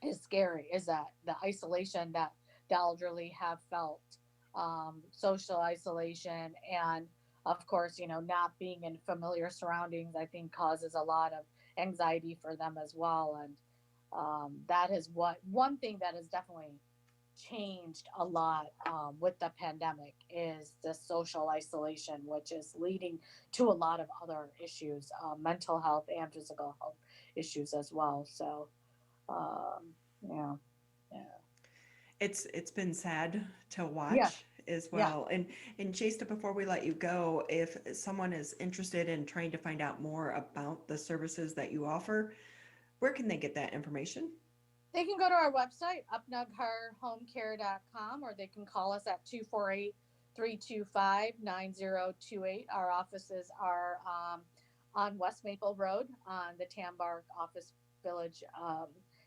is scary, is that the isolation that the elderly have felt, social isolation, and of course, not being in familiar surroundings, I think causes a lot of anxiety for them as well. And that is one thing that has definitely changed a lot with the pandemic, is the social isolation, which is leading to a lot of other issues, mental health and physical health issues as well. So yeah. It's been sad to watch as well. And Jasta, before we let you go, if someone is interested in trying to find out more about the services that you offer, where can they get that information? They can go to our website, upnugharhomecare.com, or they can call us at 248-325-9028. Our offices are on West Maple Road, on the Tambark Office Village,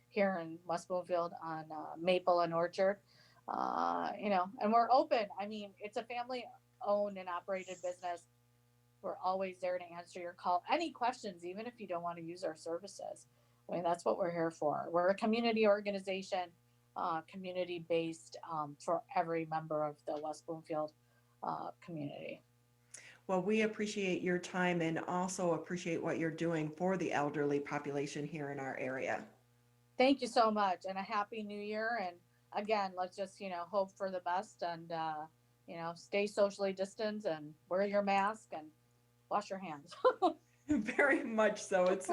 here in West Bloomfield, on Maple and Orchard. And we're open. I mean, it's a family owned and operated business. We're always there to answer your call. Any questions, even if you don't want to use our services. I mean, that's what we're here for. We're a community organization, community-based, for every member of the West Bloomfield community. Well, we appreciate your time, and also appreciate what you're doing for the elderly population here in our area. Thank you so much, and a happy new year. And again, let's just, hope for the best, and, stay socially distanced, and wear your mask, and wash your hands. Very much so. It's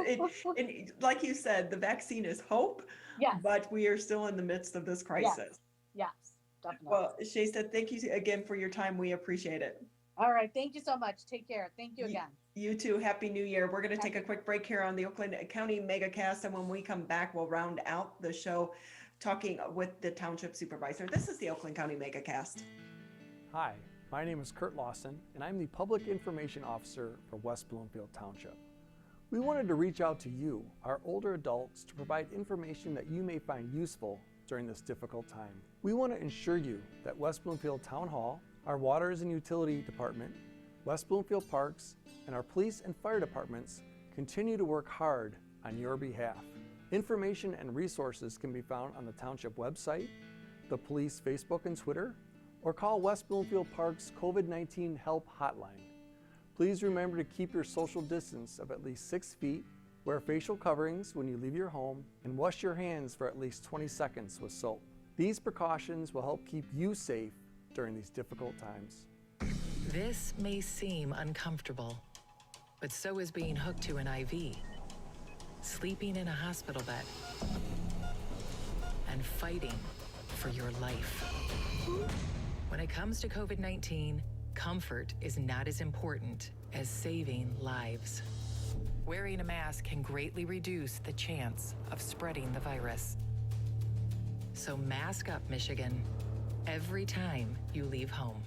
like you said, the vaccine is hope. Yes. But we are still in the midst of this crisis. Yes, definitely. Well, Jasta, thank you again for your time. We appreciate it. All right. Thank you so much. Take care. Thank you again. You too. Happy New Year. We're going to take a quick break here on the Oakland County Megacast, and when we come back, we'll round out the show talking with the Township Supervisor. This is the Oakland County Megacast. Hi, my name is Kurt Lawson, and I'm the Public Information Officer for West Bloomfield Township. We wanted to reach out to you, our older adults, to provide information that you may find useful during this difficult time. We want to ensure you that West Bloomfield Town Hall, our Waters and Utility Department, West Bloomfield Parks, and our police and fire departments continue to work hard on your behalf. Information and resources can be found on the Township website, the police Facebook and Twitter, or call West Bloomfield Park's COVID-19 Help Hotline. Please remember to keep your social distance of at least 6 feet, wear facial coverings when you leave your home, and wash your hands for at least 20 seconds with soap. These precautions will help keep you safe during these difficult times. This may seem uncomfortable, but so is being hooked to an IV, sleeping in a hospital bed, and fighting for your life. When it comes to COVID-19, comfort is not as important as saving lives. Wearing a mask can greatly reduce the chance of spreading the virus. So mask up, Michigan, every time you leave home.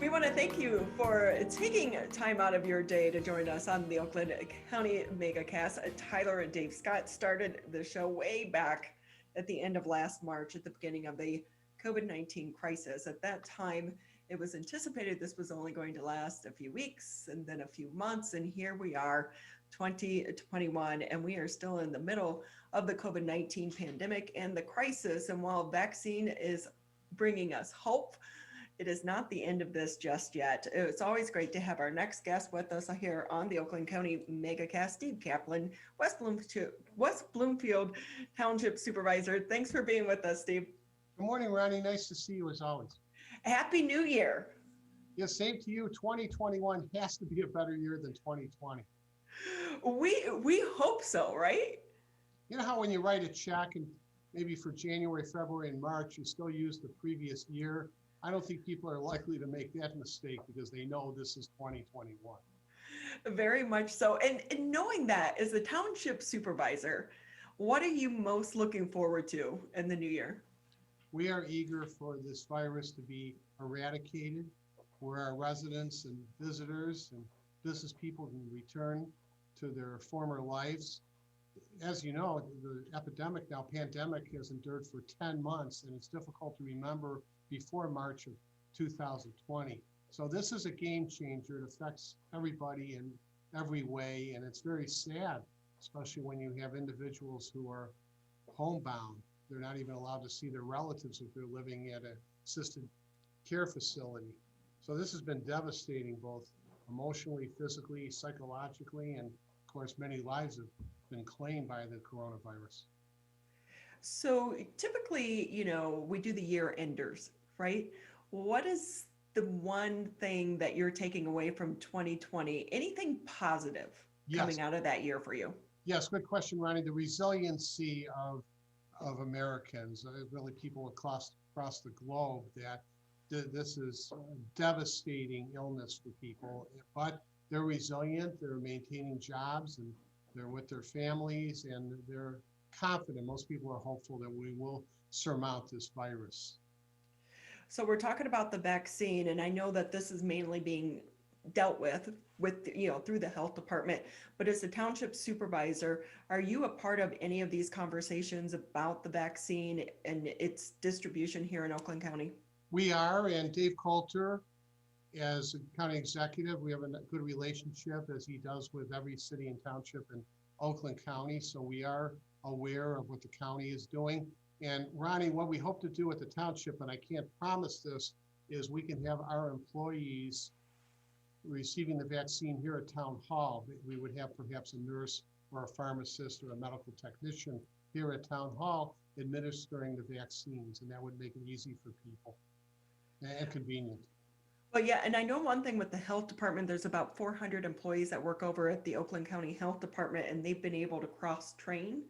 We want to thank you for taking time out of your day to join us on the Oakland County Megacast. Tyler and Dave Scott started the show way back at the end of last March, at the beginning of the COVID-19 crisis. At that time, It was anticipated this was only going to last a few weeks and then a few months. And here we are, 2021, and we are still in the middle of the COVID-19 pandemic and the crisis. And while vaccine is bringing us hope, it is not the end of this just yet. It's always great to have our next guest with us here on the Oakland County Megacast, Steve Kaplan, West Bloomfield Township Supervisor. Thanks for being with us, Steve. Good morning, Ronnie. Nice to see you as always. Happy New Year. Yeah, same to you. 2021 has to be a better year than 2020. We hope so, right? You know how when you write a check and maybe for January, February, and March, you still use the previous year? I don't think people are likely to make that mistake because they know this is 2021. Very much so. And knowing that, as a township supervisor, what are you most looking forward to in the new year? We are eager for this virus to be eradicated, where our residents and visitors and business people can return to their former lives. As you know, the pandemic has endured for 10 months, and it's difficult to remember before March of 2020. So this is a game changer. It affects everybody in every way, and it's very sad, especially when you have individuals who are homebound. They're not even allowed to see their relatives if they're living at an assisted care facility. So this has been devastating, both emotionally, physically, psychologically, and of course, many lives have been claimed by the coronavirus. So typically, we do the year enders, right? What is the one thing that you're taking away from 2020? Anything positive coming out of that year for you? Yes, good question, Ronnie. The resiliency of Americans, really people across the globe, that this is a devastating illness for people, but they're resilient, they're maintaining jobs, and they're with their families, and they're confident. Most people are hopeful that we will surmount this virus. So we're talking about the vaccine, and I know that this is mainly being dealt with through the health department, but as a township supervisor, are you a part of any of these conversations about the vaccine and its distribution here in Oakland County? We are, and Dave Coulter, as a county executive, we have a good relationship, as he does with every city and township in Oakland County. So we are aware of what the county is doing. And Ronnie, what we hope to do at the township, and I can't promise this, is we can have our employees receiving the vaccine here at Town Hall. We would have perhaps a nurse or a pharmacist or a medical technician here at Town Hall administering the vaccines, and that would make it easy for people and convenient. Well, yeah, and I know one thing with the health department, there's about 400 employees that work over at the Oakland County Health Department, and they've been able to cross-train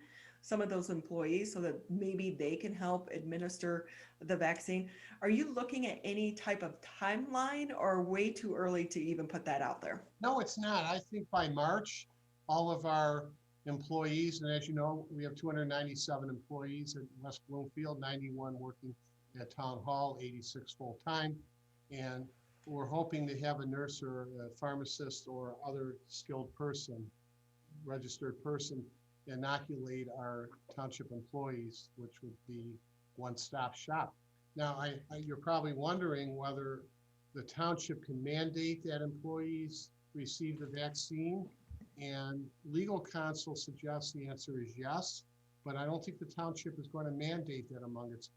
some of those employees so that maybe they can help administer the vaccine. Are you looking at any type of timeline, or way too early to even put that out there? No, it's not. I think by March, all of our employees, and as you know, we have 297 employees at West Bloomfield, 91 working at Town Hall, 86 full-time, and we're hoping to have a nurse or a pharmacist or other skilled person, registered person, inoculate our township employees, which would be one-stop shop. Now, you're probably wondering whether the township can mandate that employees receive the vaccine, and legal counsel suggests the answer is yes, but I don't think the township is going to mandate that among its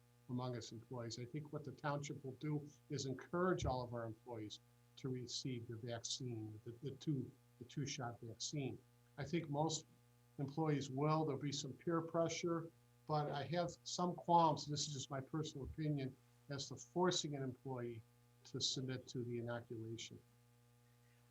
employees. I think what the township will do is encourage all of our employees to receive the vaccine, the two-shot vaccine. I think most employees will. There'll be some peer pressure, but I have some qualms, this is just my personal opinion, as to forcing an employee to submit to the inoculation.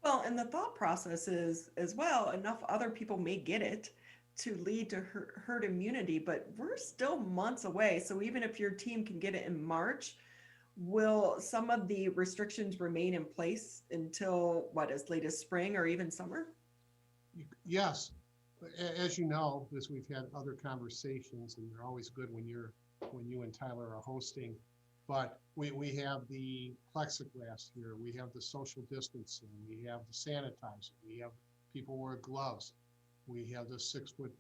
Well, and the thought process is as well, enough other people may get it to lead to herd immunity, but we're still months away. So even if your team can get it in March, will some of the restrictions remain in place until as late as spring or even summer? Yes. As you know, as we've had other conversations, and they're always good when you and Tyler are hosting, but we have the plexiglass here, we have the social distancing, we have the sanitizer, we have people wear gloves, we have the 6-foot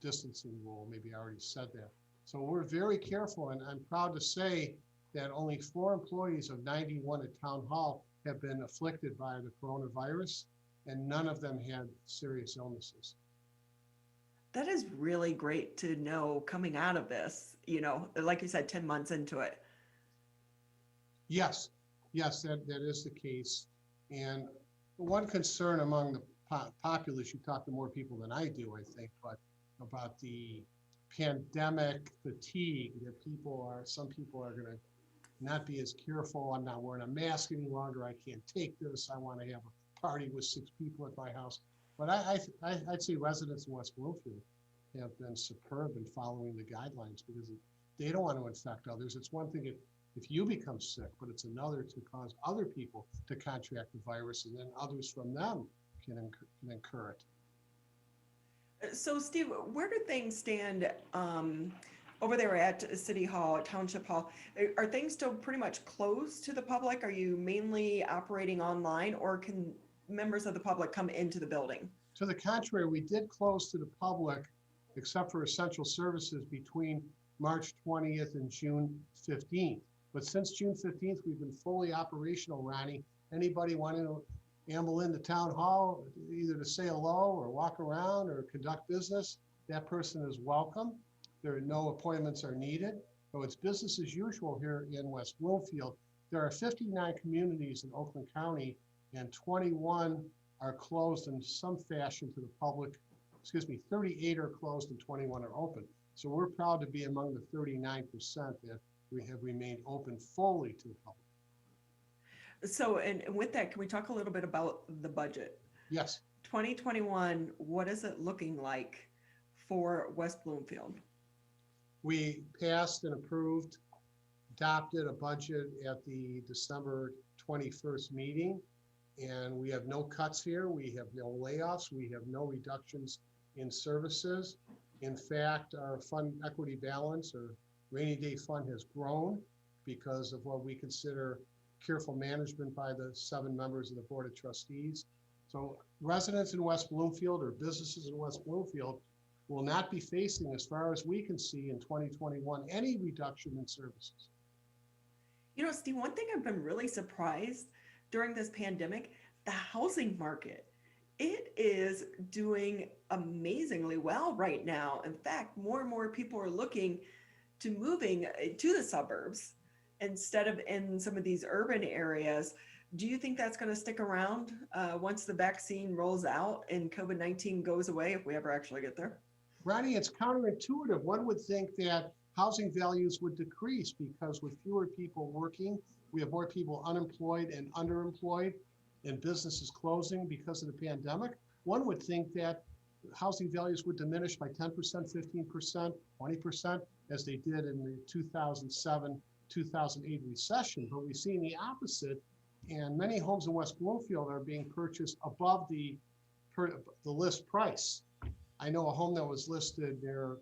distancing rule. Maybe I already said that. So we're very careful, and I'm proud to say that only 4 employees of 91 at Town Hall have been afflicted by the coronavirus, and none of them had serious illnesses. That is really great to know coming out of this, like you said, 10 months into it. Yes, that is the case. And one concern among the populace, you talk to more people than I do, I think, but about the pandemic fatigue that some people are going to not be as careful. I'm not wearing a mask any longer. I can't take this. I want to have a party with 6 people at my house. But I'd say residents in West Bloomfield have been superb in following the guidelines because they don't want to infect others. It's one thing if you become sick, but it's another to cause other people to contract the virus, and then others from them can incur it. So, Steve, where do things stand over there at City Hall, Township Hall? Are things still pretty much closed to the public? Are you mainly operating online, or can members of the public come into the building? To the contrary, we did close to the public, except for essential services, between March 20th and June 15th. But since June 15th, we've been fully operational, Ronnie. Anybody wanting to amble into Town Hall, either to say hello or walk around or conduct business, that person is welcome. No appointments are needed. So it's business as usual here in West Bloomfield. There are 59 communities in Oakland County, and 21 are closed in some fashion to the public. 38 are closed and 21 are open. So we're proud to be among the 39% that we have remained open fully to the public. So, and with that, can we talk a little bit about the budget? Yes. 2021, what is it looking like for West Bloomfield? We passed and adopted a budget at the December 21st meeting, and we have no cuts here. We have no layoffs. We have no reductions in services. In fact, our fund equity balance or rainy day fund has grown because of what we consider careful management by the 7 members of the Board of Trustees. So residents in West Bloomfield or businesses in West Bloomfield will not be facing, as far as we can see in 2021, any reduction in services. Steve, one thing I've been really surprised during this pandemic, the housing market. It is doing amazingly well right now. In fact, more and more people are looking to moving to the suburbs instead of in some of these urban areas. Do you think that's going to stick around once the vaccine rolls out and COVID-19 goes away, if we ever actually get there? Ronnie, it's counterintuitive. One would think that housing values would decrease because with fewer people working, we have more people unemployed and underemployed, and businesses closing because of the pandemic. One would think that housing values would diminish by 10%, 15%, 20%, as they did in the 2007, 2008 recession. But we've seen the opposite, and many homes in West Bloomfield are being purchased above the list price. I know a home that was listed there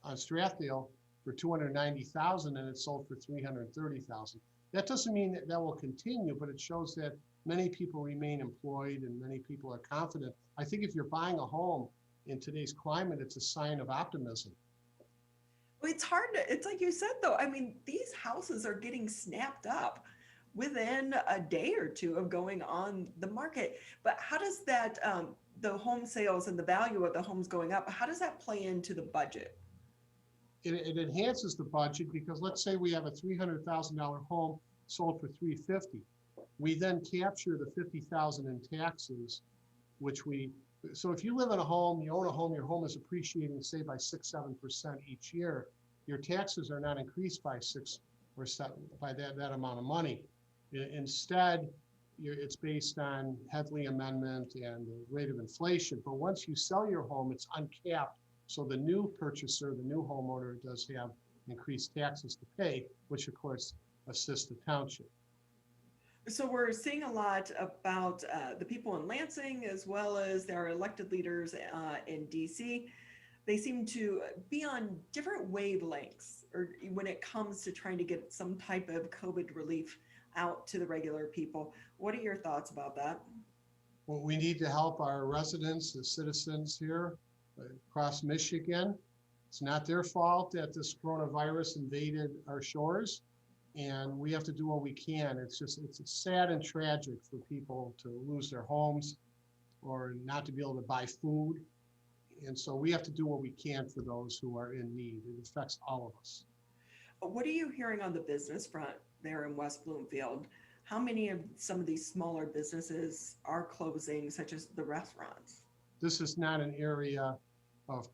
on Strathdale for $290,000 and it sold for $330,000. That doesn't mean that will continue, but it shows that many people remain employed and many people are confident. I think if you're buying a home in today's climate, it's a sign of optimism. Well, it's like you said, though, I mean, these houses are getting snapped up within a day or two of going on the market. But how does that, the home sales and the value of the homes going up, how does that play into the budget? It enhances the budget because let's say we have a $300,000 home sold for $350,000. We then capture the $50,000 in taxes, so if you live in a home, you own a home, your home is appreciating, say, by 6-7% each year, your taxes are not increased by 6 or 7 by that amount of money. Instead, it's based on Headley Amendment and the rate of inflation. But once you sell your home, it's uncapped. So the new purchaser, the new homeowner, does have increased taxes to pay, which of course assists the township. So we're seeing a lot about the people in Lansing as well as their elected leaders in DC. They seem to be on different wavelengths or when it comes to trying to get some type of COVID relief out to the regular people. What are your thoughts about that? Well, we need to help our residents, the citizens here across Michigan. It's not their fault that this coronavirus invaded our shores. And we have to do what we can. It's sad and tragic for people to lose their homes or not to be able to buy food. And so we have to do what we can for those who are in need. It affects all of us. What are you hearing on the business front there in West Bloomfield? How many of some of these smaller businesses are closing, such as the restaurants? This is not an area of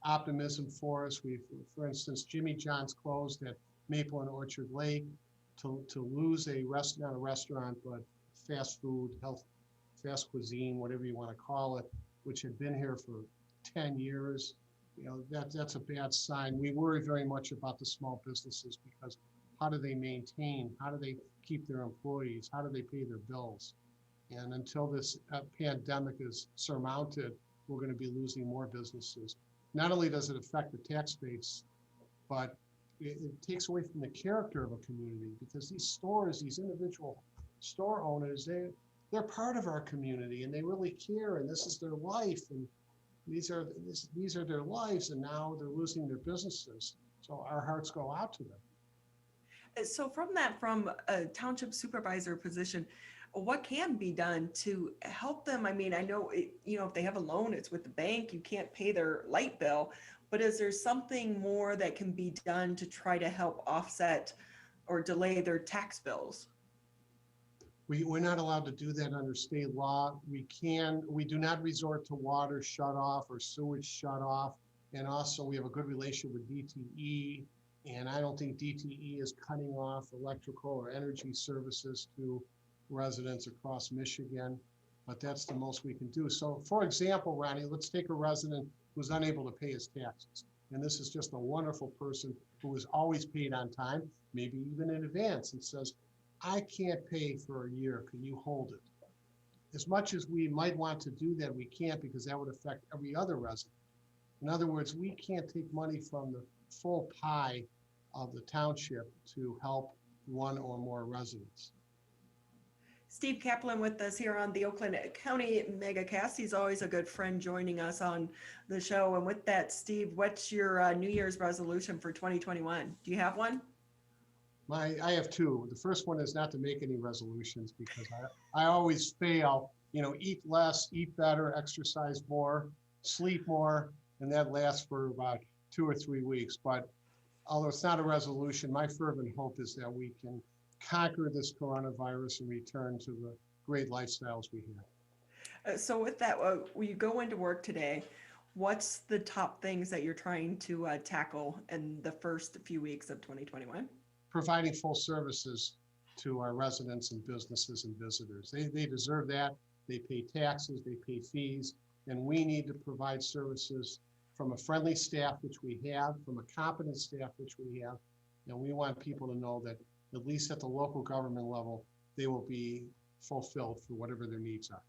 optimism for us. For instance, Jimmy John's closed at Maple and Orchard Lake. To lose not a restaurant, but fast food, fast cuisine, whatever you want to call it, which had been here for 10 years, that's a bad sign. We worry very much about the small businesses because how do they maintain? How do they keep their employees? How do they pay their bills? And until this pandemic is surmounted, we're going to be losing more businesses. Not only does it affect the tax base, but it takes away from the character of a community, because these stores, these individual store owners, they're part of our community and they really care, and this is their life, and these are their lives, and now they're losing their businesses. So our hearts go out to them. So from a township supervisor position, what can be done to help them? I mean, I know, if they have a loan, it's with the bank, you can't pay their light bill, but is there something more that can be done to try to help offset or delay their tax bills? We're not allowed to do that under state law. We do not resort to water shut off or sewage shut off. And also we have a good relationship with DTE, and I don't think DTE is cutting off electrical or energy services to residents across Michigan, but that's the most we can do. So for example, Ronnie, let's take a resident who's unable to pay his taxes. And this is just a wonderful person who is always paid on time, maybe even in advance, and says, I can't pay for a year, can you hold it? As much as we might want to do that, we can't, because that would affect every other resident. In other words, we can't take money from the full pie of the township to help one or more residents. Steve Kaplan with us here on the Oakland County Megacast. He's always a good friend joining us on the show. And with that, Steve, what's your New Year's resolution for 2021? Do you have one? I have two. The first one is not to make any resolutions, because I always fail. Eat less, eat better, exercise more, sleep more, and that lasts for about 2 or 3 weeks. But although it's not a resolution, my fervent hope is that we can conquer this coronavirus and return to the great lifestyles we have. So with that, when you go into work today, what's the top things that you're trying to tackle in the first few weeks of 2021? Providing full services to our residents and businesses and visitors. They deserve that. They pay taxes, they pay fees, and we need to provide services from a friendly staff, which we have, from a competent staff, which we have. And we want people to know that at least at the local government level, they will be fulfilled for whatever their needs are.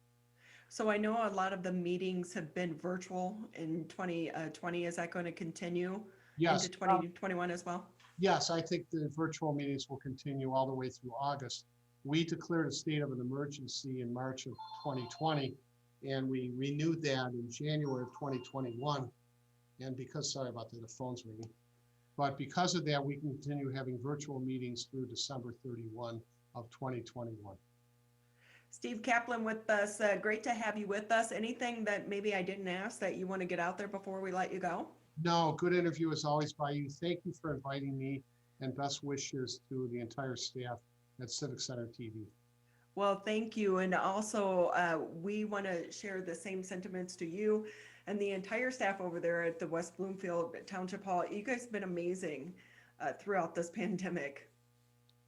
So I know a lot of the meetings have been virtual in 2020. Is that going to continue into 2021 as well? Yes, I think the virtual meetings will continue all the way through August. We declared a state of an emergency in March of 2020, and we renewed that in January of 2021. And sorry about that, the phone's ringing. But because of that, we can continue having virtual meetings through December 31 of 2021. Steve Kaplan with us. Great to have you with us. Anything that maybe I didn't ask that you want to get out there before we let you go? No, good interview as always by you. Thank you for inviting me, and best wishes to the entire staff at Civic Center TV. Well, thank you. And also, we want to share the same sentiments to you and the entire staff over there at the West Bloomfield Township Hall. You guys have been amazing throughout this pandemic.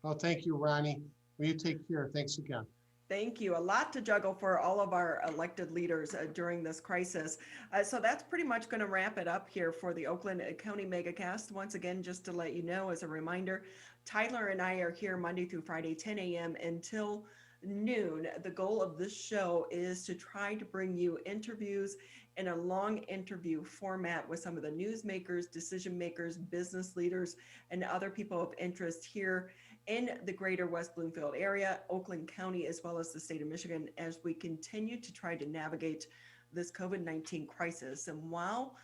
Well, thank you, Ronnie. Will you take care? Thanks again. Thank you. A lot to juggle for all of our elected leaders during this crisis. So that's pretty much going to wrap it up here for the Oakland County Megacast. Once again, just to let you know, as a reminder, Tyler and I are here Monday through Friday, 10 a.m. until noon. The goal of this show is to try to bring you interviews in a long interview format with some of the newsmakers, decision makers, business leaders, and other people of interest here in the greater West Bloomfield area, Oakland County, as well as the state of Michigan, as we continue to try to navigate this COVID-19 crisis. And while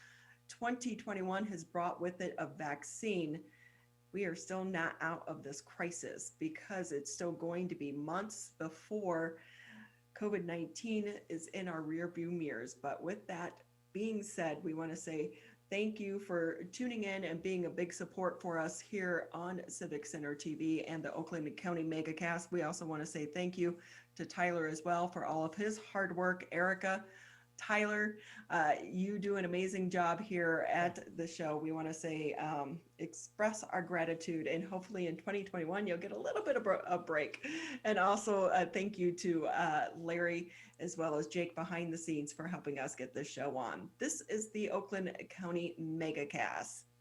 2021 has brought with it a vaccine, we are still not out of this crisis, because it's still going to be months before COVID-19 is in our rearview mirrors. But with that being said, we want to say thank you for tuning in and being a big support for us here on Civic Center TV and the Oakland County Megacast. We also want to say thank you to Tyler as well for all of his hard work. Erica, Tyler, you do an amazing job here at the show. We want to say, express our gratitude, and hopefully in 2021, you'll get a little bit of a break. And also thank you to Larry, as well as Jake behind the scenes, for helping us get this show on. This is the Oakland County Megacast.